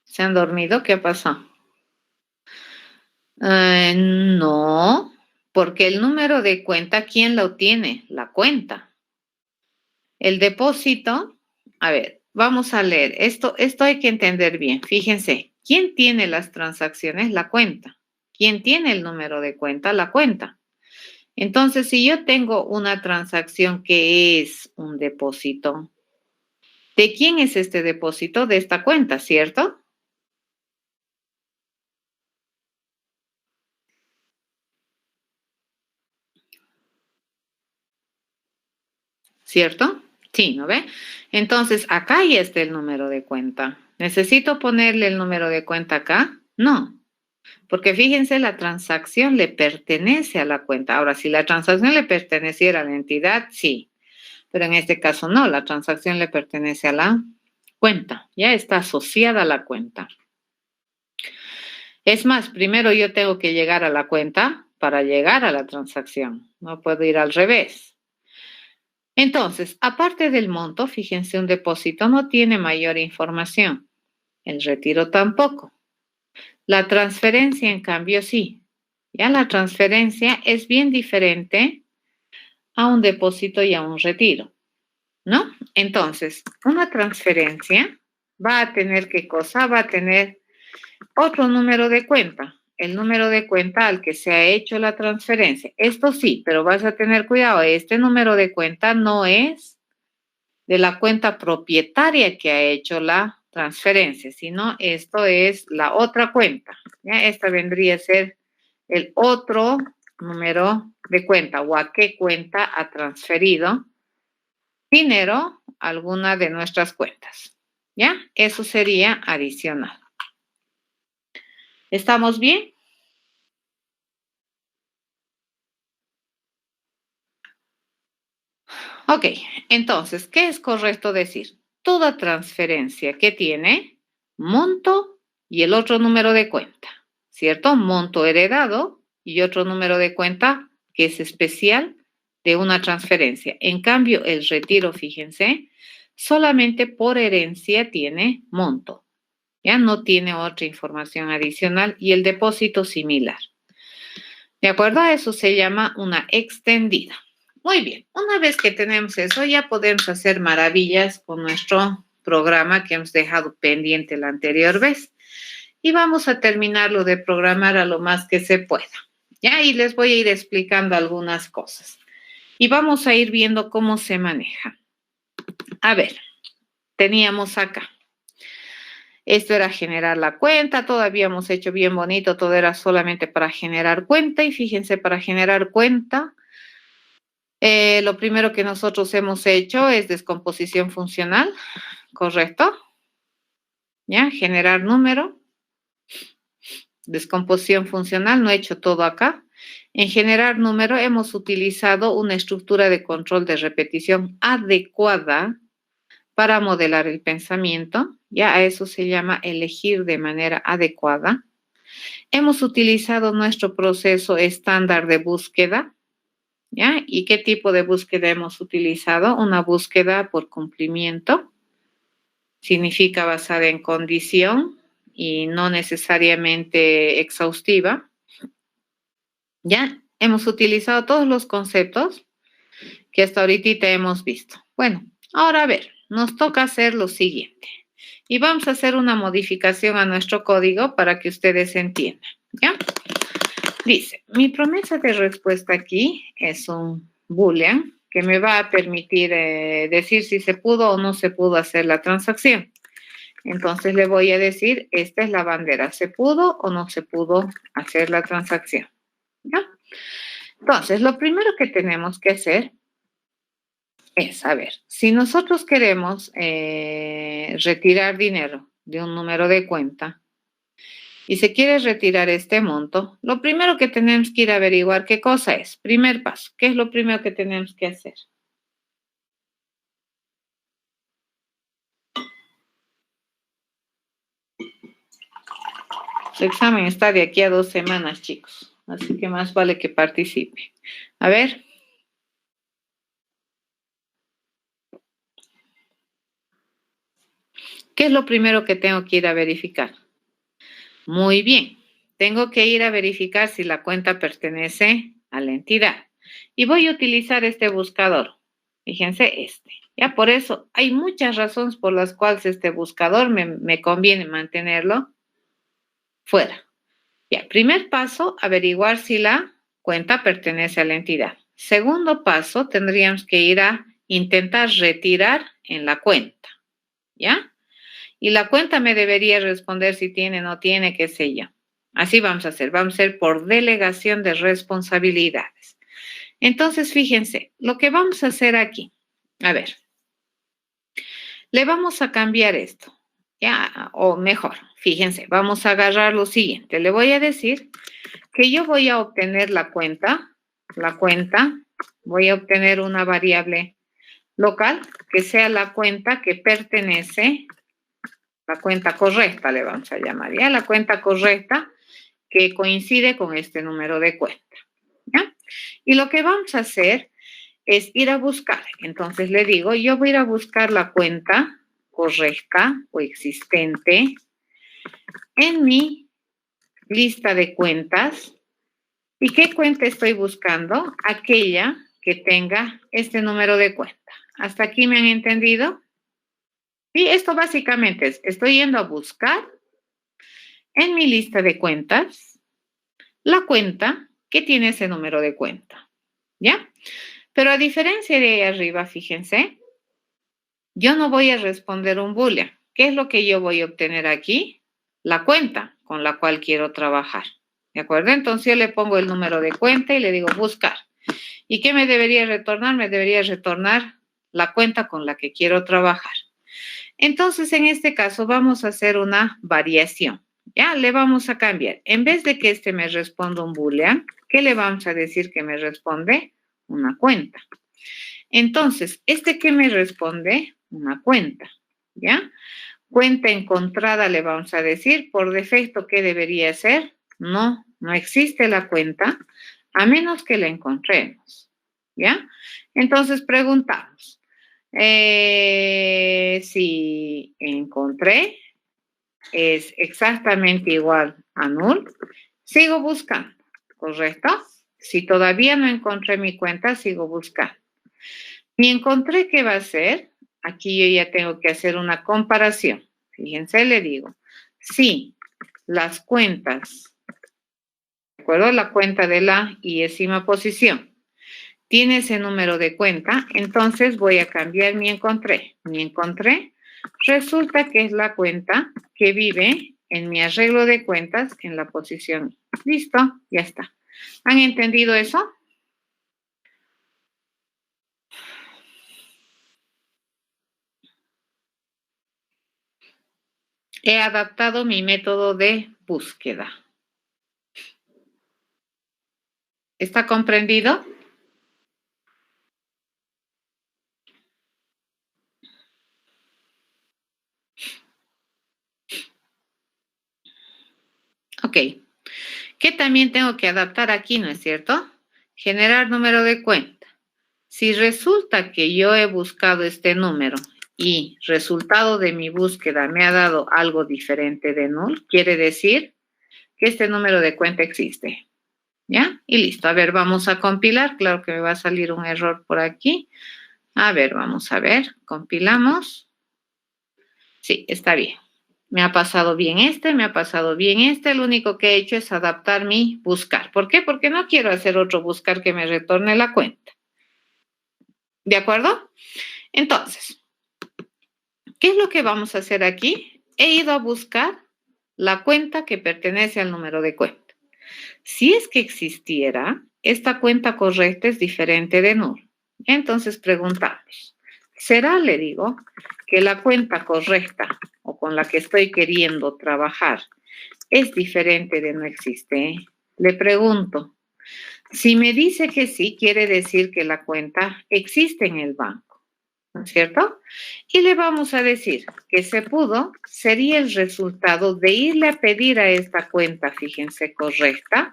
S1: ¿Se han dormido? ¿Qué pasó? No, porque el número de cuenta, ¿quién lo tiene? La cuenta. El depósito, a ver, vamos a leer. Esto hay que entender bien. Fíjense, ¿quién tiene las transacciones? La cuenta. ¿Quién tiene el número de cuenta? La cuenta. Entonces, si yo tengo una transacción que es un depósito, ¿de quién es este depósito? De esta cuenta, ¿cierto? ¿Cierto? Sí, ¿no ve? Entonces, acá ya está el número de cuenta. ¿Necesito ponerle el número de cuenta acá? No, porque fíjense, la transacción le pertenece a la cuenta. Ahora, si la transacción le perteneciera a la entidad, sí, pero en este caso no, la transacción le pertenece a la cuenta, ya está asociada a la cuenta. Es más, primero yo tengo que llegar a la cuenta, para llegar a la transacción. No puedo ir al revés. Entonces, aparte del monto, fíjense, un depósito no tiene mayor información. El retiro tampoco. La transferencia, en cambio, sí. Ya la transferencia es bien diferente a un depósito y a un retiro, ¿no? Entonces, una transferencia va a tener, ¿qué cosa? Va a tener otro número de cuenta, el número de cuenta al que se ha hecho la transferencia. Esto sí, pero vas a tener cuidado, este número de cuenta no es de la cuenta propietaria que ha hecho la transferencia, sino esto es la otra cuenta. ¿Ya? Esta vendría a ser el otro número de cuenta o a qué cuenta ha transferido dinero a alguna de nuestras cuentas. ¿Ya? Eso sería adicional. ¿Estamos bien? Ok, entonces, ¿qué es correcto decir? Toda transferencia que tiene monto y el otro número de cuenta, ¿cierto? Monto heredado y otro número de cuenta que es especial de una transferencia. En cambio, el retiro, fíjense, solamente por herencia tiene monto, ya no tiene otra información adicional y el depósito similar. ¿De acuerdo? A eso se llama una extendida. Muy bien, una vez que tenemos eso, ya podemos hacer maravillas con nuestro programa que hemos dejado pendiente la anterior vez. Y vamos a terminarlo de programar a lo más que se pueda. Ya, y les voy a ir explicando algunas cosas. Y vamos a ir viendo cómo se maneja. A ver, teníamos acá. Esto era generar la cuenta, todo habíamos hecho bien bonito, todo era solamente para generar cuenta. Y fíjense, para generar cuenta, lo primero que nosotros hemos hecho es descomposición funcional, ¿correcto? ¿Ya? Generar número, descomposición funcional, no he hecho todo acá. En generar número hemos utilizado una estructura de control de repetición adecuada para modelar el pensamiento, ya a eso se llama elegir de manera adecuada. Hemos utilizado nuestro proceso estándar de búsqueda, ¿ya? ¿Y qué tipo de búsqueda hemos utilizado? Una búsqueda por cumplimiento, significa basada en condición y no necesariamente exhaustiva. ¿Ya? Hemos utilizado todos los conceptos que hasta ahorita hemos visto. Bueno, ahora a ver, nos toca hacer lo siguiente. Y vamos a hacer una modificación a nuestro código para que ustedes entiendan, ¿ya? Dice, mi promesa de respuesta aquí es un boolean que me va a permitir decir si se pudo o no se pudo hacer la transacción. Entonces le voy a decir, esta es la bandera, ¿se pudo o no se pudo hacer la transacción? ¿Ya? Entonces, lo primero que tenemos que hacer es, a ver, si nosotros queremos retirar dinero de un número de cuenta y se quiere retirar este monto, lo primero que tenemos que ir a averiguar qué cosa es. Primer paso, ¿qué es lo primero que tenemos que hacer? Su examen está de aquí a 2 semanas, chicos, así que más vale que participe. A ver. ¿Qué es lo primero que tengo que ir a verificar? Muy bien, tengo que ir a verificar si la cuenta pertenece a la entidad. Y voy a utilizar este buscador. Fíjense este. Ya por eso hay muchas razones por las cuales este buscador me conviene mantenerlo fuera. Ya, primer paso, averiguar si la cuenta pertenece a la entidad. Segundo paso, tendríamos que ir a intentar retirar en la cuenta. ¿Ya? Y la cuenta me debería responder si tiene, no tiene, qué sé yo. Así vamos a hacer por delegación de responsabilidades. Entonces, fíjense, lo que vamos a hacer aquí, a ver, le vamos a cambiar esto, ya, o mejor, fíjense, vamos a agarrar lo siguiente. Le voy a decir que yo voy a obtener la cuenta, voy a obtener una variable local que sea la cuenta que pertenece, la cuenta correcta le vamos a llamar, ¿ya? La cuenta correcta que coincide con este número de cuenta. Y lo que vamos a hacer es ir a buscar. Entonces le digo, yo voy a ir a buscar la cuenta correcta o existente en mi lista de cuentas. ¿Y qué cuenta estoy buscando? Aquella que tenga este número de cuenta. ¿Hasta aquí me han entendido? Y esto básicamente es, estoy yendo a buscar en mi lista de cuentas la cuenta que tiene ese número de cuenta. ¿Ya? Pero a diferencia de ahí arriba, fíjense, yo no voy a responder un boolean. ¿Qué es lo que yo voy a obtener aquí? La cuenta con la cual quiero trabajar. ¿De acuerdo? Entonces yo le pongo el número de cuenta y le digo buscar. ¿Y qué me debería retornar? Me debería retornar la cuenta con la que quiero trabajar. Entonces, en este caso, vamos a hacer una variación. Ya, le vamos a cambiar. En vez de que este me responda un boolean, ¿qué le vamos a decir que me responde? Una cuenta. Entonces, ¿este qué me responde? Una cuenta. ¿Ya? Cuenta encontrada le vamos a decir. Por defecto, ¿qué debería ser? No existe la cuenta, a menos que la encontremos. ¿Ya? Entonces, preguntamos. Si encontré, es exactamente igual a null, sigo buscando, ¿correcto? Si todavía no encontré mi cuenta, sigo buscando. Mi encontré, ¿qué va a ser? Aquí yo ya tengo que hacer una comparación. Fíjense, le digo, si las cuentas, ¿de acuerdo? La cuenta de la y-ésima posición tiene ese número de cuenta, entonces voy a cambiar mi encontré. Mi encontré resulta que es la cuenta que vive en mi arreglo de cuentas en la posición. Listo, ya está. ¿Han entendido eso? He adaptado mi método de búsqueda. ¿Está comprendido? Ok. ¿Qué también tengo que adaptar aquí, no es cierto? Generar número de cuenta. Si resulta que yo he buscado este número y resultado de mi búsqueda me ha dado algo diferente de null, quiere decir que este número de cuenta existe. ¿Ya? Y listo. A ver, vamos a compilar. Claro que me va a salir un error por aquí. A ver, vamos a ver. Compilamos. Sí, está bien. Me ha pasado bien este, me ha pasado bien este. Lo único que he hecho es adaptar mi buscar. ¿Por qué? Porque no quiero hacer otro buscar que me retorne la cuenta. ¿De acuerdo? Entonces, ¿qué es lo que vamos a hacer aquí? He ido a buscar la cuenta que pertenece al número de cuenta. Si es que existiera, esta cuenta correcta es diferente de null. Entonces preguntamos, ¿será, le digo, que la cuenta correcta o con la que estoy queriendo trabajar es diferente de no existe? Le pregunto. Si me dice que sí, quiere decir que la cuenta existe en el banco, ¿no es cierto? Y le vamos a decir que se pudo, sería el resultado de irle a pedir a esta cuenta, fíjense, correcta,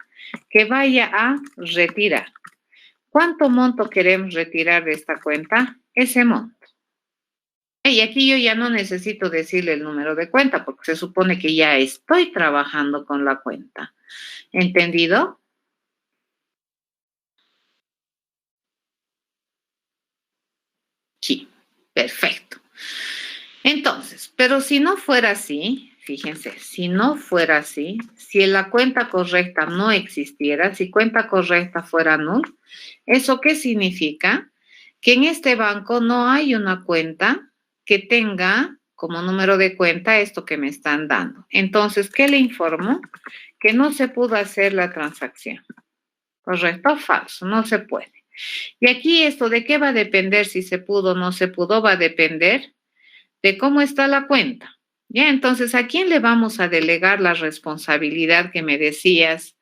S1: que vaya a retirar. ¿Cuánto monto queremos retirar de esta cuenta? Ese monto. Y aquí yo ya no necesito decirle el número de cuenta porque se supone que ya estoy trabajando con la cuenta. ¿Entendido? Sí, perfecto. Entonces, pero si no fuera así, fíjense, si no fuera así, si la cuenta correcta no existiera, si cuenta correcta fuera null, ¿eso qué significa? Que en este banco no hay una cuenta que tenga como número de cuenta esto que me están dando. Entonces, ¿qué le informo? Que no se pudo hacer la transacción. ¿Correcto o falso? No se puede. Y aquí esto, ¿de qué va a depender si se pudo o no se pudo? Va a depender de cómo está la cuenta. Ya, entonces, ¿a quién le vamos a delegar la responsabilidad que me decías,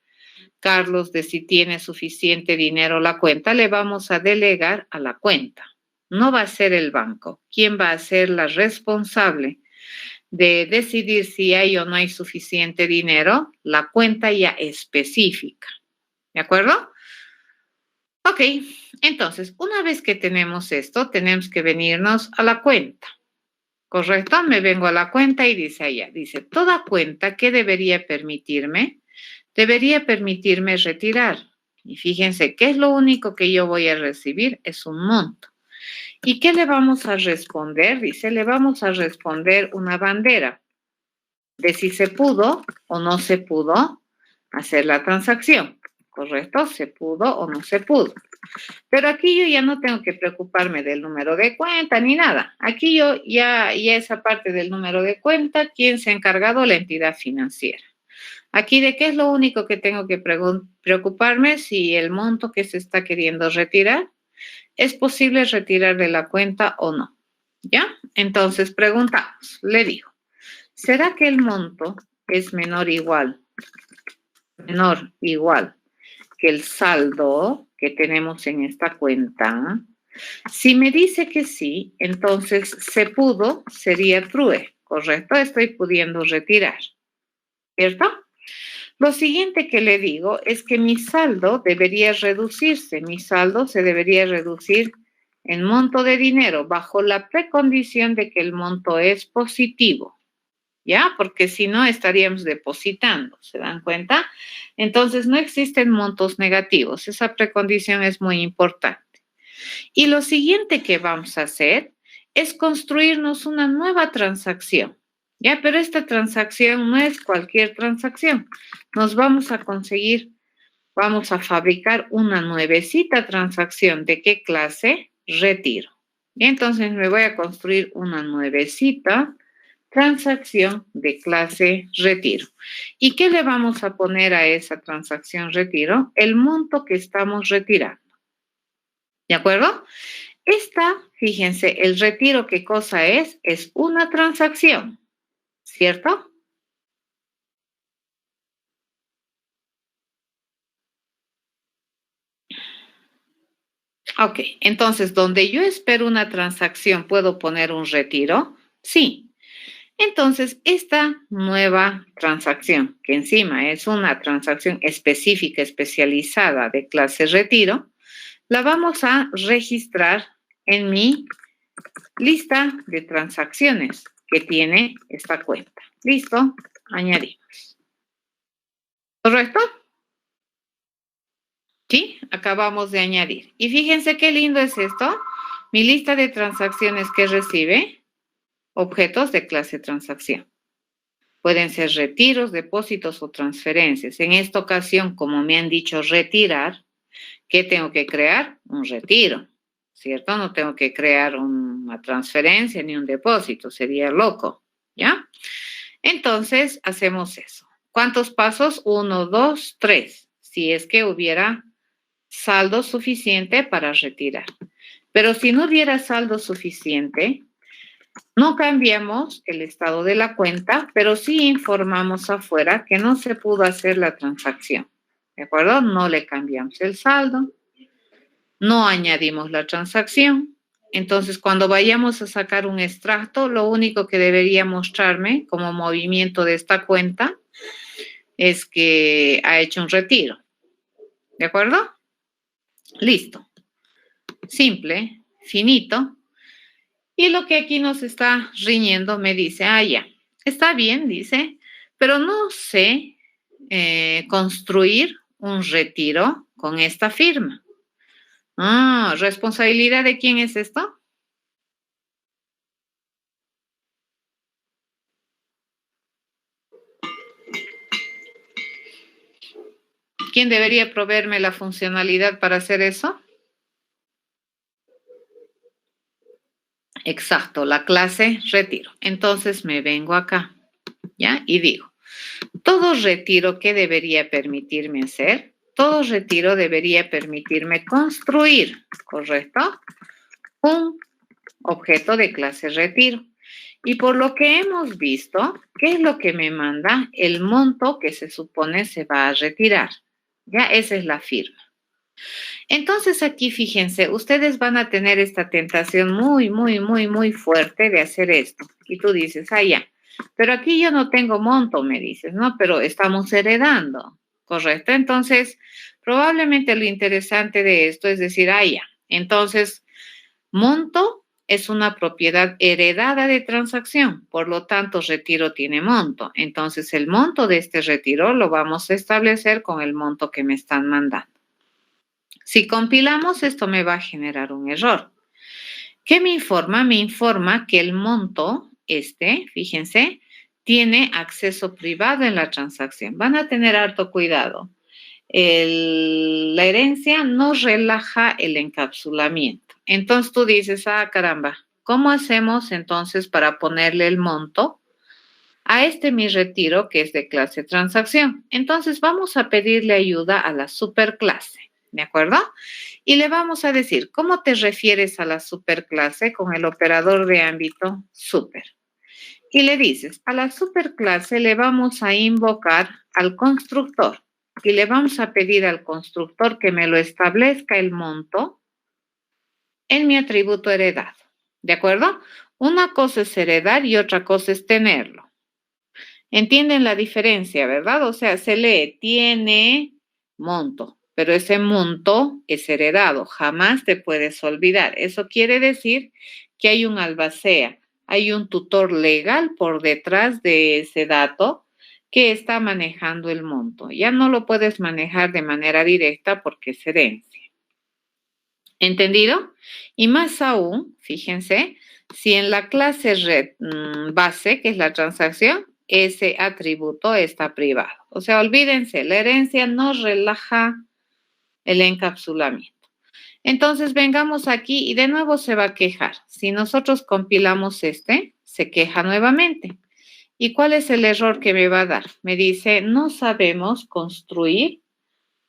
S1: Carlos, de si tiene suficiente dinero la cuenta? Le vamos a delegar a la cuenta. No va a ser el banco. ¿Quién va a ser la responsable de decidir si hay o no hay suficiente dinero? La cuenta ya específica. ¿De acuerdo? Ok, entonces, una vez que tenemos esto, tenemos que venirnos a la cuenta. ¿Correcto? Me vengo a la cuenta y dice allá, dice, toda cuenta que debería permitirme retirar. Y fíjense, ¿qué es lo único que yo voy a recibir? Es un monto. ¿Y qué le vamos a responder? Dice, le vamos a responder una bandera de si se pudo o no se pudo hacer la transacción. ¿Correcto? ¿Se pudo o no se pudo? Pero aquí yo ya no tengo que preocuparme del número de cuenta ni nada. Aquí yo ya esa parte del número de cuenta, ¿quién se ha encargado? La entidad financiera. Aquí de qué es lo único que tengo que preocuparme, si el monto que se está queriendo retirar es posible retirar de la cuenta o no. ¿Ya? Entonces preguntamos, le digo, ¿será que el monto es menor igual que el saldo que tenemos en esta cuenta? Si me dice que sí, entonces se pudo, sería true, ¿correcto? Estoy pudiendo retirar, ¿cierto? Lo siguiente que le digo es que mi saldo debería reducirse. Mi saldo se debería reducir en monto de dinero bajo la precondición de que el monto es positivo, ¿ya? Porque si no estaríamos depositando, ¿se dan cuenta? Entonces no existen montos negativos. Esa precondición es muy importante. Y lo siguiente que vamos a hacer es construirnos una nueva transacción. Ya, pero esta transacción no es cualquier transacción. Nos vamos a fabricar una nuevecita transacción. ¿De qué clase? Retiro. Y entonces me voy a construir una nuevecita transacción de clase retiro. ¿Y qué le vamos a poner a esa transacción retiro? El monto que estamos retirando. ¿De acuerdo? Fíjense, el retiro, ¿qué cosa es? Es una transacción, ¿cierto? Ok, entonces, donde yo espero una transacción, ¿puedo poner un retiro? Sí. Entonces, esta nueva transacción, que encima es una transacción específica, especializada de clase retiro, la vamos a registrar en mi lista de transacciones que tiene esta cuenta. ¿Listo? Añadimos. ¿Correcto? Sí, acabamos de añadir. Y fíjense qué lindo es esto. Mi lista de transacciones que recibe objetos de clase transacción. Pueden ser retiros, depósitos o transferencias. En esta ocasión, como me han dicho retirar, ¿qué tengo que crear? Un retiro, ¿cierto? No tengo que crear una transferencia ni un depósito, sería loco, ¿ya? Entonces, hacemos eso. ¿Cuántos pasos? 1, 2, 3. Si es que hubiera saldo suficiente para retirar. Pero si no hubiera saldo suficiente, no cambiamos el estado de la cuenta, pero sí informamos afuera que no se pudo hacer la transacción. ¿De acuerdo? No le cambiamos el saldo, no añadimos la transacción. Entonces, cuando vayamos a sacar un extracto, lo único que debería mostrarme como movimiento de esta cuenta es que ha hecho un retiro. ¿De acuerdo? Listo. Simple, finito. Y lo que aquí nos está riñendo me dice, ya, está bien, dice, pero no sé construir un retiro con esta firma. ¿Responsabilidad de quién es esto? ¿Quién debería proveerme la funcionalidad para hacer eso? Exacto, la clase retiro. Entonces me vengo acá, ¿ya? Y digo, todo retiro, ¿qué debería permitirme hacer? Todo retiro debería permitirme construir, ¿correcto? Un objeto de clase retiro. Y por lo que hemos visto, ¿qué es lo que me manda? El monto que se supone se va a retirar. Ya, esa es la firma. Entonces aquí, fíjense, ustedes van a tener esta tentación muy, muy, muy, muy fuerte de hacer esto. Y tú dices, ya, pero aquí yo no tengo monto, me dices, ¿no? Pero estamos heredando. ¿correcto? Entonces, probablemente lo interesante de esto es decir, ya, entonces, monto es una propiedad heredada de transacción, por lo tanto, retiro tiene monto. Entonces, el monto de este retiro lo vamos a establecer con el monto que me están mandando. Si compilamos, esto me va a generar un error. ¿Qué me informa? Me informa que el monto, fíjense, tiene acceso privado en la transacción. Van a tener harto cuidado. La herencia no relaja el encapsulamiento. Entonces tú dices, caramba, ¿cómo hacemos entonces para ponerle el monto a mi retiro que es de clase transacción? Entonces vamos a pedirle ayuda a la superclase, ¿de acuerdo? Y le vamos a decir, ¿cómo te refieres a la superclase? Con el operador de ámbito super. Y le dices, a la superclase le vamos a invocar al constructor y le vamos a pedir al constructor que me lo establezca el monto en mi atributo heredado, ¿de acuerdo? Una cosa es heredar y otra cosa es tenerlo. ¿Entienden la diferencia, verdad? O sea, se lee, tiene monto, pero ese monto es heredado, jamás te puedes olvidar. Eso quiere decir que hay un albacea, hay un tutor legal por detrás de ese dato que está manejando el monto. Ya no lo puedes manejar de manera directa porque es herencia. ¿Entendido? Y más aún, fíjense, si en la clase base, que es la transacción, ese atributo está privado. O sea, olvídense, la herencia no relaja el encapsulamiento. Entonces, vengamos aquí y de nuevo se va a quejar. Si nosotros compilamos se queja nuevamente. ¿Y cuál es el error que me va a dar? Me dice, no sabemos construir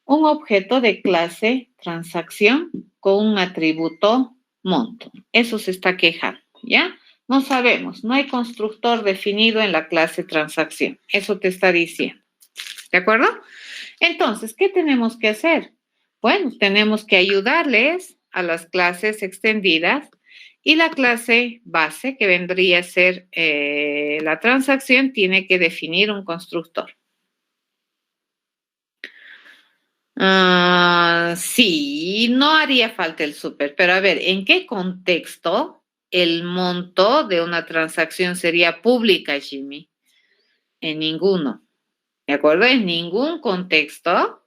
S1: un objeto de clase transacción con un atributo monto. Eso se está quejando, ¿ya? No sabemos, no hay constructor definido en la clase transacción. Eso te está diciendo. ¿De acuerdo? Entonces, ¿qué tenemos que hacer? Bueno, tenemos que ayudarles a las clases extendidas y la clase base, que vendría a ser la transacción, tiene que definir un constructor. Sí, no haría falta el súper, pero a ver, ¿en qué contexto el monto de una transacción sería pública, Jimmy? En ninguno, ¿de acuerdo? En ningún contexto.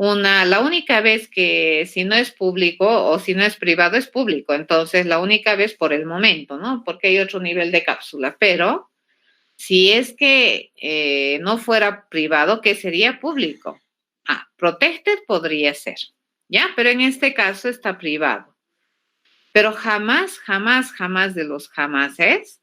S1: La única vez que si no es público o si no es privado es público, entonces la única vez por el momento, ¿no? Porque hay otro nivel de cápsula, pero si es que no fuera privado, ¿qué sería público? Protected podría ser, ¿ya? Pero en este caso está privado. Pero jamás, jamás, jamás de los jamases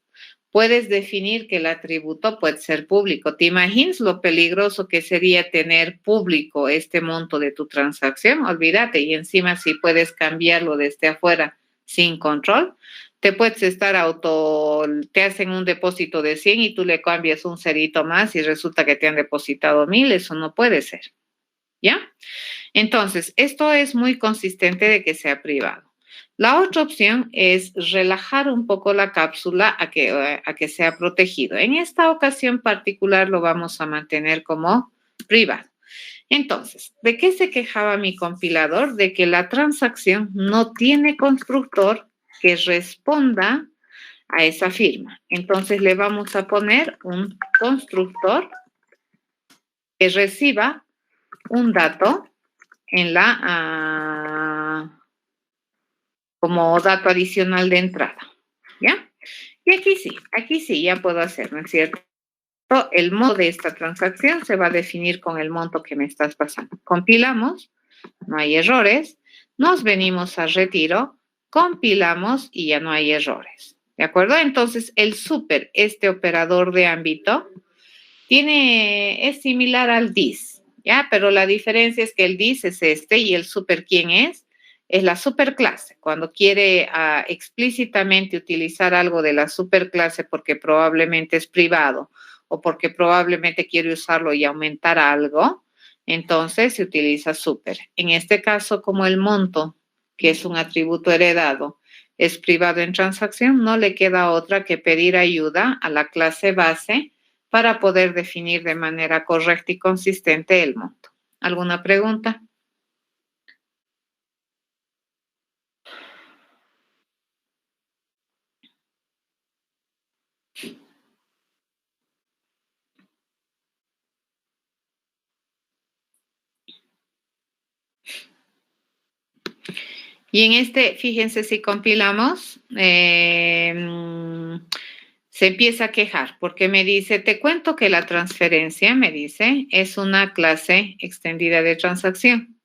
S1: puedes definir que el atributo puede ser público. ¿Te imaginas lo peligroso que sería tener público este monto de tu transacción? Olvídate, y encima si puedes cambiarlo desde afuera sin control, te puedes te hacen un depósito de 100 y tú le cambias un cerito más y resulta que te han depositado 1000, eso no puede ser, ¿ya? Entonces, esto es muy consistente de que sea privado. La otra opción es relajar un poco la cápsula a que sea protegido. En esta ocasión particular lo vamos a mantener como privado. Entonces, ¿de qué se quejaba mi compilador? De que la transacción no tiene constructor que responda a esa firma. Entonces, le vamos a poner un constructor que reciba un dato en como dato adicional de entrada, ¿ya? Y aquí sí, ya puedo hacer, ¿no es cierto? El monto de esta transacción se va a definir con el monto que me estás pasando. Compilamos, no hay errores, nos venimos a retiro, compilamos y ya no hay errores, ¿de acuerdo? Entonces, el super, este operador de ámbito, es similar al dis, ¿ya? Pero la diferencia es que el dis es y el super, ¿quién es? Es la superclase. Cuando quiere explícitamente utilizar algo de la superclase porque probablemente es privado o porque probablemente quiere usarlo y aumentar algo, entonces se utiliza super. En este caso, como el monto, que es un atributo heredado, es privado en transacción, no le queda otra que pedir ayuda a la clase base para poder definir de manera correcta y consistente el monto. ¿Alguna pregunta? Y en este, fíjense si compilamos, se empieza a quejar porque me dice, te cuento que la transferencia, me dice, es una clase extendida de transacción.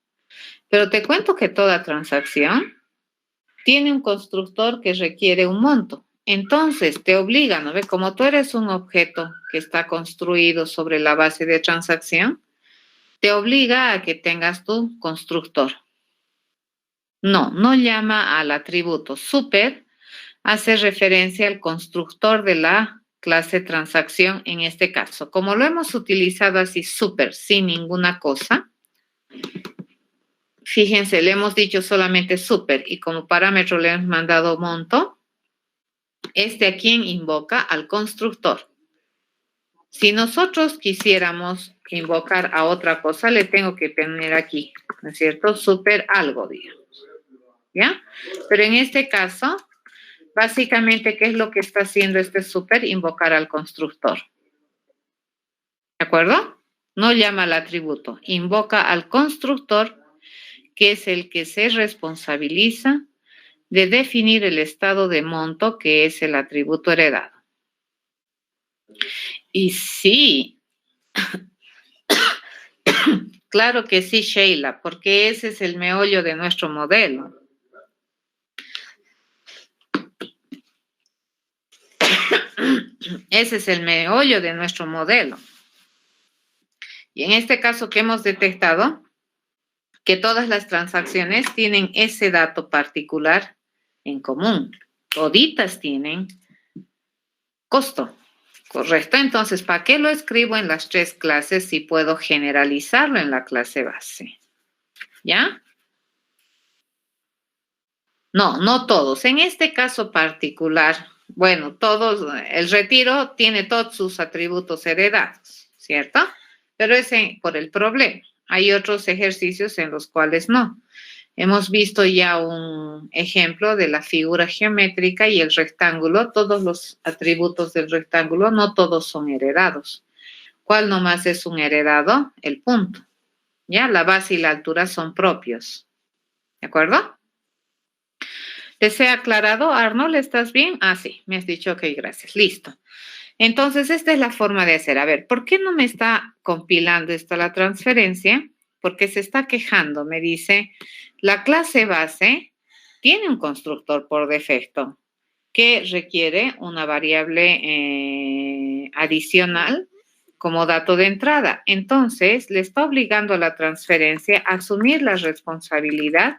S1: Pero te cuento que toda transacción tiene un constructor que requiere un monto. Entonces, te obliga, ¿no ve? Como tú eres un objeto que está construido sobre la base de transacción, te obliga a que tengas tu constructor. No llama al atributo super, hace referencia al constructor de la clase transacción en este caso. Como lo hemos utilizado así super, sin ninguna cosa, fíjense, le hemos dicho solamente super y como parámetro le hemos mandado monto, a quien invoca al constructor. Si nosotros quisiéramos invocar a otra cosa, le tengo que poner aquí, ¿no es cierto? Super algo, digamos. ¿Ya? Pero en este caso, básicamente, ¿qué es lo que está haciendo este super? Invocar al constructor. ¿De acuerdo? No llama al atributo, invoca al constructor, que es el que se responsabiliza de definir el estado de monto, que es el atributo heredado. Y sí, claro que sí, Sheila, porque ese es el meollo de nuestro modelo. Ese es el meollo de nuestro modelo. Y en este caso que hemos detectado, que todas las transacciones tienen ese dato particular en común. Toditas tienen costo, ¿correcto? Entonces, ¿para qué lo escribo en las tres clases si puedo generalizarlo en la clase base? ¿Ya? No todos. En este caso particular, bueno, todos, el retiro tiene todos sus atributos heredados, ¿cierto? Pero es por el problema. Hay otros ejercicios en los cuales no. Hemos visto ya un ejemplo de la figura geométrica y el rectángulo. Todos los atributos del rectángulo, no todos son heredados. ¿Cuál nomás es un heredado? El punto. ¿Ya? La base y la altura son propios. ¿De acuerdo? ¿Te he aclarado, Arnold? ¿Estás bien? Ah, sí, me has dicho ok, gracias. Listo. Entonces, esta es la forma de hacer. A ver, ¿por qué no me está compilando esta la transferencia? Porque se está quejando. Me dice, la clase base tiene un constructor por defecto que requiere una variable adicional como dato de entrada. Entonces, le está obligando a la transferencia a asumir la responsabilidad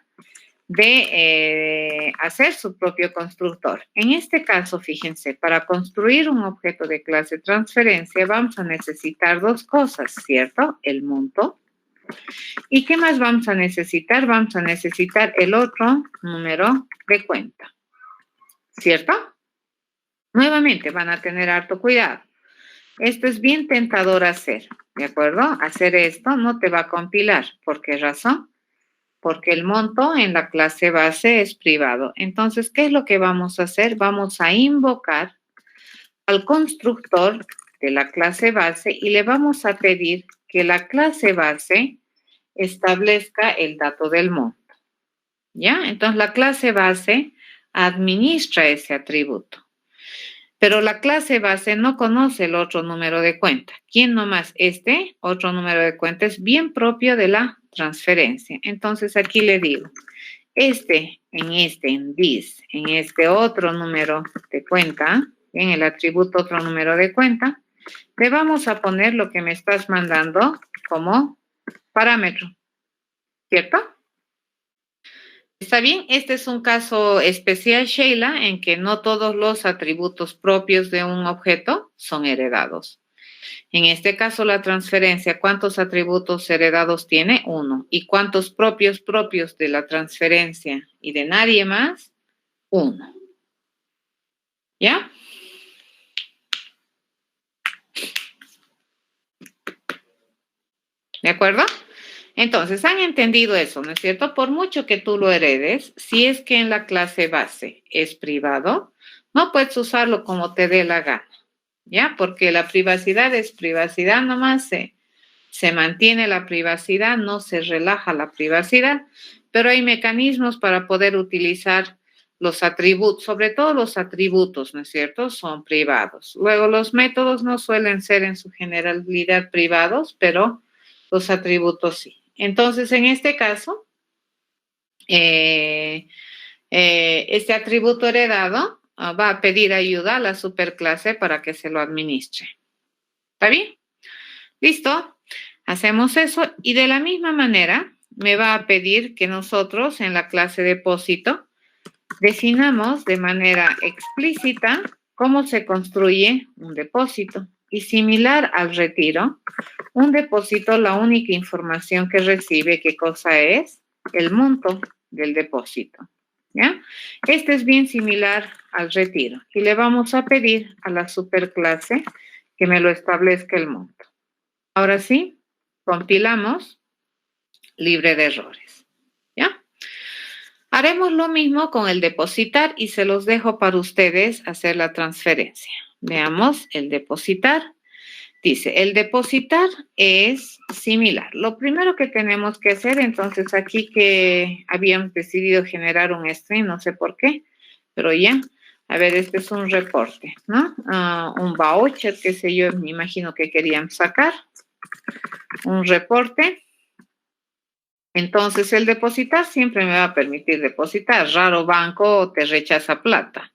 S1: de hacer su propio constructor. En este caso, fíjense, para construir un objeto de clase transferencia vamos a necesitar dos cosas, ¿cierto? El monto. ¿Y qué más vamos a necesitar? Vamos a necesitar el otro número de cuenta, ¿cierto? Nuevamente van a tener harto cuidado. Esto es bien tentador hacer, ¿de acuerdo? Hacer esto no te va a compilar. ¿Por qué razón? Porque el monto en la clase base es privado. Entonces, ¿qué es lo que vamos a hacer? Vamos a invocar al constructor de la clase base y le vamos a pedir que la clase base establezca el dato del monto. ¿Ya? Entonces, la clase base administra ese atributo. Pero la clase base no conoce el otro número de cuenta. ¿Quién nomás? Este otro número de cuenta es bien propio de la transferencia. Entonces aquí le digo, en this, en este otro número de cuenta, en el atributo otro número de cuenta, le vamos a poner lo que me estás mandando como parámetro, ¿cierto? Está bien, este es un caso especial, Sheila, en que no todos los atributos propios de un objeto son heredados. En este caso, la transferencia, ¿cuántos atributos heredados tiene? 1. ¿Y cuántos propios de la transferencia y de nadie más? 1. ¿Ya? ¿De acuerdo? Entonces, han entendido eso, ¿no es cierto? Por mucho que tú lo heredes, si es que en la clase base es privado, no puedes usarlo como te dé la gana, ¿ya? Porque la privacidad es privacidad nomás, se mantiene la privacidad, no se relaja la privacidad, pero hay mecanismos para poder utilizar los atributos, sobre todo los atributos, ¿no es cierto? Son privados. Luego, los métodos no suelen ser en su generalidad privados, pero los atributos sí. Entonces, en este caso, este atributo heredado va a pedir ayuda a la superclase para que se lo administre. ¿Está bien? ¿Listo? Hacemos eso y de la misma manera me va a pedir que nosotros en la clase depósito definamos de manera explícita cómo se construye un depósito. Y similar al retiro, un depósito, la única información que recibe, ¿qué cosa es? El monto del depósito. ¿Ya? Este es bien similar al retiro. Y le vamos a pedir a la superclase que me lo establezca el monto. Ahora sí, compilamos libre de errores. ¿Ya? Haremos lo mismo con el depositar y se los dejo para ustedes hacer la transferencia. Veamos el depositar. Dice, el depositar es similar. Lo primero que tenemos que hacer, entonces aquí que habíamos decidido generar un string, no sé por qué, pero ya. A ver, este es un reporte, ¿no? Un voucher, qué sé yo, me imagino que querían sacar. Un reporte. Entonces, el depositar siempre me va a permitir depositar. Raro banco te rechaza plata.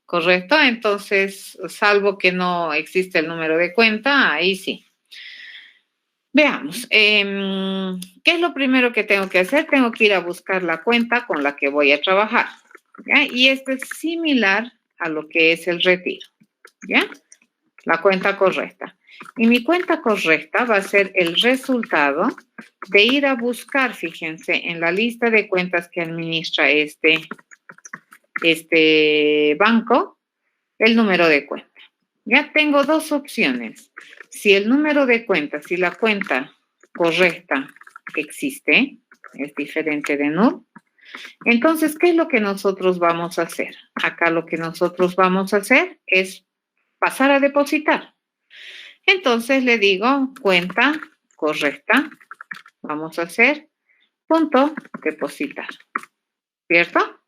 S1: ¿Correcto? Entonces, salvo que no existe el número de cuenta, ahí sí. Veamos. ¿Qué es lo primero que tengo que hacer? Tengo que ir a buscar la cuenta con la que voy a trabajar. ¿Ya? Y esto es similar a lo que es el retiro. ¿Ya? La cuenta correcta. Y mi cuenta correcta va a ser el resultado de ir a buscar, fíjense, en la lista de cuentas que administra este banco, el número de cuenta. Ya tengo dos opciones. Si el número de cuenta, si la cuenta correcta existe, es diferente de null, entonces, ¿qué es lo que nosotros vamos a hacer? Acá lo que nosotros vamos a hacer es pasar a depositar. Entonces le digo cuenta correcta, vamos a hacer punto depositar, ¿cierto?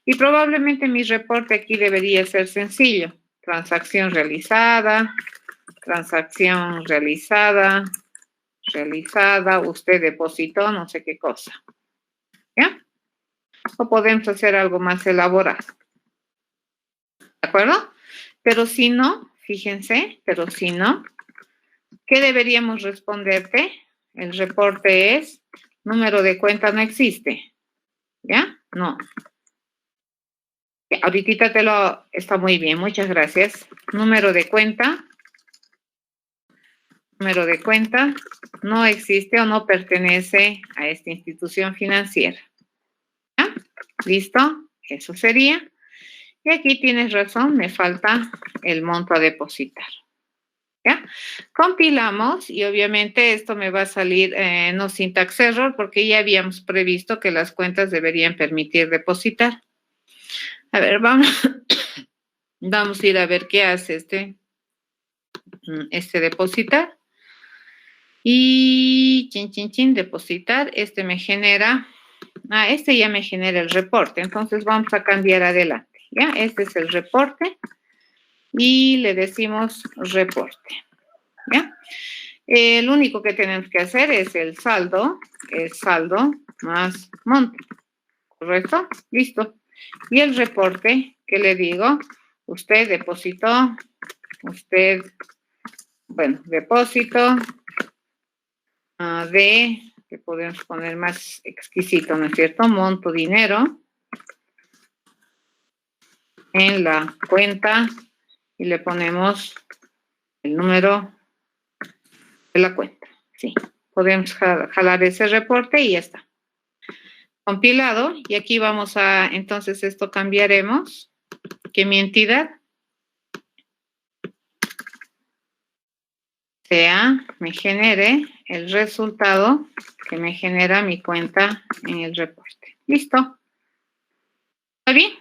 S1: Y probablemente mi reporte aquí debería ser sencillo. Transacción realizada, usted depositó no sé qué cosa. ¿Ya? O podemos hacer algo más elaborado. ¿De acuerdo? Pero si no, fíjense, ¿qué deberíamos responderte? El reporte es, número de cuenta no existe. ¿Ya? No. Ahorita está muy bien, muchas gracias. Número de cuenta no existe o no pertenece a esta institución financiera. ¿Ya? ¿Listo? Eso sería. Y aquí tienes razón, me falta el monto a depositar. ¿Ya? Compilamos y obviamente esto me va a salir no syntax error porque ya habíamos previsto que las cuentas deberían permitir depositar. A ver, vamos a ir a ver qué hace este depositar. Y depositar, me genera, ya me genera el reporte. Entonces vamos a cambiar adelante. ¿Ya? Este es el reporte y le decimos reporte. ¿Ya? Lo único que tenemos que hacer es el saldo, más monto. ¿Correcto? Listo. Y el reporte, ¿qué le digo? Usted depositó, depósito que podemos poner más exquisito, ¿no es cierto? Monto dinero en la cuenta y le ponemos el número de la cuenta. Sí, podemos jalar ese reporte y ya está. Compilado, y aquí vamos a, entonces esto cambiaremos, que mi entidad me genere el resultado que me genera mi cuenta en el reporte. ¿Listo? ¿Está bien?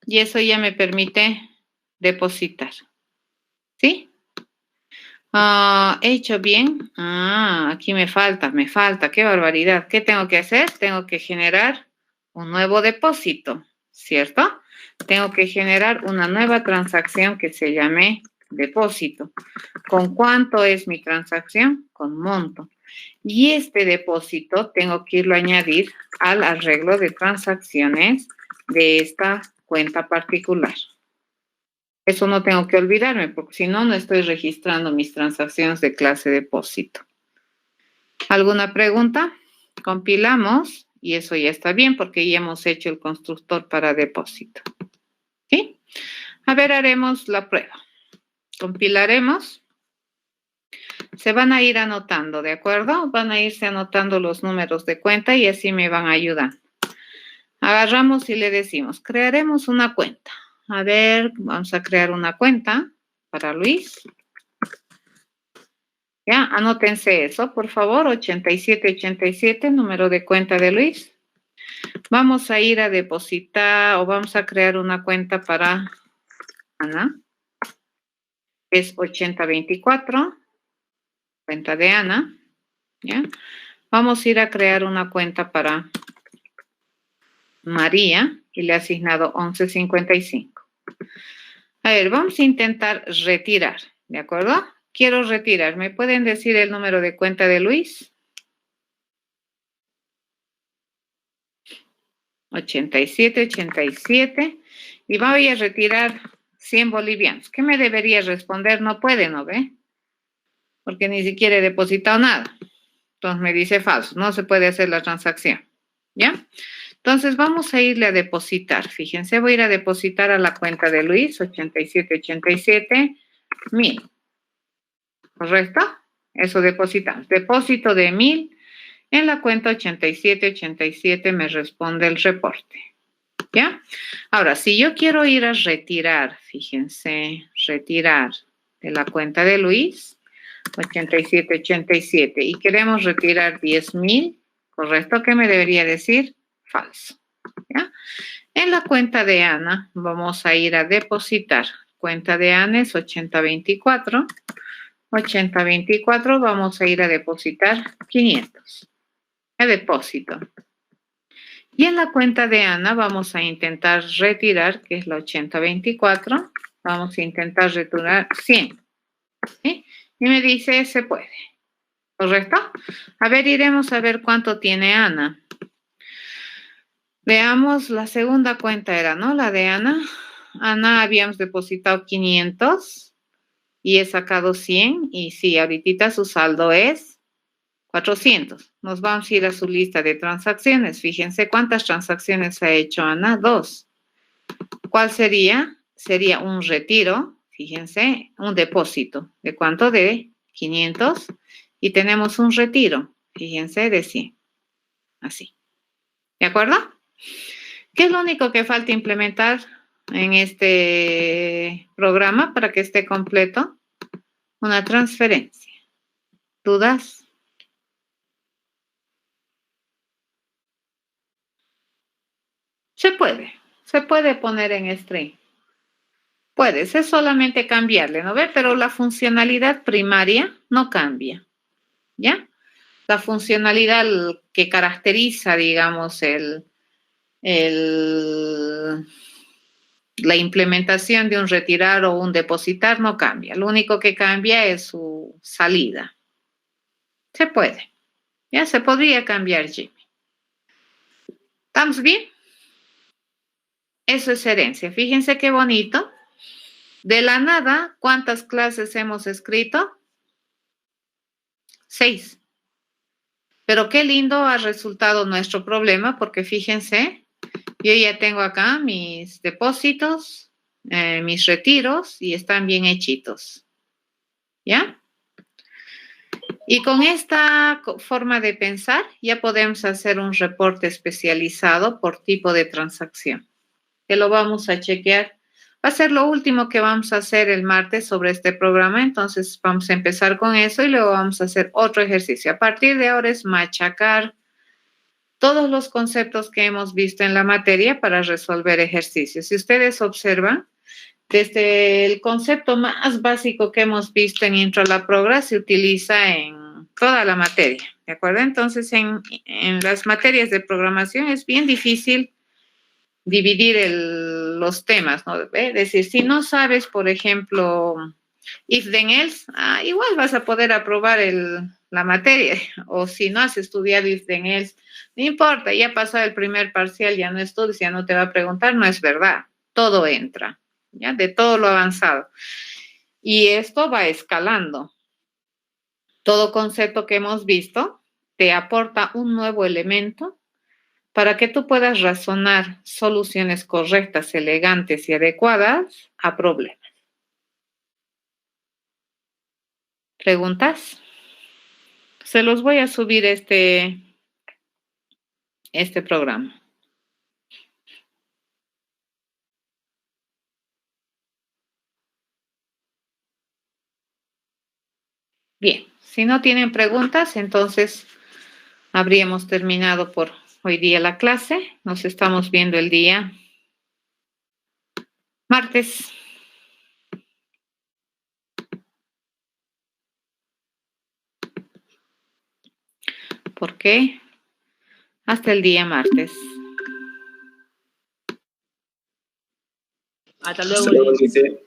S1: Y eso ya me permite depositar. ¿Sí? ¿He hecho bien? Aquí me falta. ¡Qué barbaridad! ¿Qué tengo que hacer? Tengo que generar un nuevo depósito, ¿cierto? Tengo que generar una nueva transacción que se llame depósito. ¿Con cuánto es mi transacción? Con monto. Y este depósito tengo que irlo a añadir al arreglo de transacciones de esta cuenta particular. Eso no tengo que olvidarme, porque si no, no estoy registrando mis transacciones de clase depósito. ¿Alguna pregunta? Compilamos y eso ya está bien porque ya hemos hecho el constructor para depósito. ¿Sí? A ver, haremos la prueba. Compilaremos. Se van a ir anotando, ¿de acuerdo? Van a irse anotando los números de cuenta y así me van a ayudar. Agarramos y le decimos, crearemos una cuenta. A ver, vamos a crear una cuenta para Luis. Ya, anótense eso, por favor, 8787, número de cuenta de Luis. Vamos a ir a depositar o vamos a crear una cuenta para Ana. Es 8024, cuenta de Ana. ¿Ya? Vamos a ir a crear una cuenta para María y le he asignado 1155. A ver, vamos a intentar retirar, ¿de acuerdo? Quiero retirar. ¿Me pueden decir el número de cuenta de Luis? 8787. Y voy a retirar 100 bolivianos. ¿Qué me debería responder? No puede, ¿no ve? Porque ni siquiera he depositado nada. Entonces me dice falso. No se puede hacer la transacción. ¿Ya? Entonces vamos a irle a depositar. Fíjense, voy a ir a depositar a la cuenta de Luis, 8787, 1000. ¿Correcto? Eso depositamos. Depósito de 1000 en la cuenta 8787 me responde el reporte. ¿Ya? Ahora, si yo quiero ir a retirar, fíjense, retirar de la cuenta de Luis, 8787, y queremos retirar 10,000, ¿correcto? ¿Qué me debería decir? Falso. ¿Ya? En la cuenta de Ana vamos a ir a depositar. Cuenta de Ana es 8024. 8024 vamos a ir a depositar 500. El depósito. Y en la cuenta de Ana vamos a intentar retirar, que es la 8024. Vamos a intentar retirar 100. ¿Sí? Y me dice, se puede. ¿Correcto? A ver, iremos a ver cuánto tiene Ana. Veamos, la segunda cuenta era, ¿no? La de Ana. Ana habíamos depositado 500 y he sacado 100. Y sí, ahorita su saldo es 400. Nos vamos a ir a su lista de transacciones. Fíjense cuántas transacciones ha hecho Ana. 2. ¿Cuál sería? Sería un retiro. Fíjense, un depósito. ¿De cuánto? De 500. Y tenemos un retiro. Fíjense, de 100. Así. ¿De acuerdo? ¿Qué es lo único que falta implementar en este programa para que esté completo? Una transferencia. ¿Dudas? Se puede poner en string. Puedes, es solamente cambiarle, ¿no ve? Pero la funcionalidad primaria no cambia, ¿ya? La funcionalidad que caracteriza, digamos, la implementación de un retirar o un depositar no cambia. Lo único que cambia es su salida. Se puede. Ya se podría cambiar, Jimmy. ¿Estamos bien? Eso es herencia. Fíjense qué bonito. De la nada, ¿cuántas clases hemos escrito? 6. Pero qué lindo ha resultado nuestro problema, porque fíjense, yo ya tengo acá mis depósitos, mis retiros, y están bien hechitos. ¿Ya? Y con esta forma de pensar, ya podemos hacer un reporte especializado por tipo de transacción, que lo vamos a chequear. Va a ser lo último que vamos a hacer el martes sobre este programa, entonces vamos a empezar con eso y luego vamos a hacer otro ejercicio. A partir de ahora es machacar todos los conceptos que hemos visto en la materia para resolver ejercicios. Si ustedes observan, desde el concepto más básico que hemos visto en Intro a la Progra se utiliza en toda la materia, ¿de acuerdo? Entonces, en las materias de programación es bien difícil dividir los temas, ¿no? Es decir, si no sabes, por ejemplo, if then else, igual vas a poder aprobar la materia, o si no has estudiado if then else, no importa, ya pasó el primer parcial, ya no estudias, ya no te va a preguntar, no es verdad, todo entra, ¿ya? De todo lo avanzado. Y esto va escalando. Todo concepto que hemos visto te aporta un nuevo elemento para que tú puedas razonar soluciones correctas, elegantes y adecuadas a problemas. ¿Preguntas? Se los voy a subir este programa. Bien, si no tienen preguntas, entonces habríamos terminado por hoy día la clase. Nos estamos viendo el día martes. ¿Por qué? Hasta el día martes.
S2: Hasta luego, dice.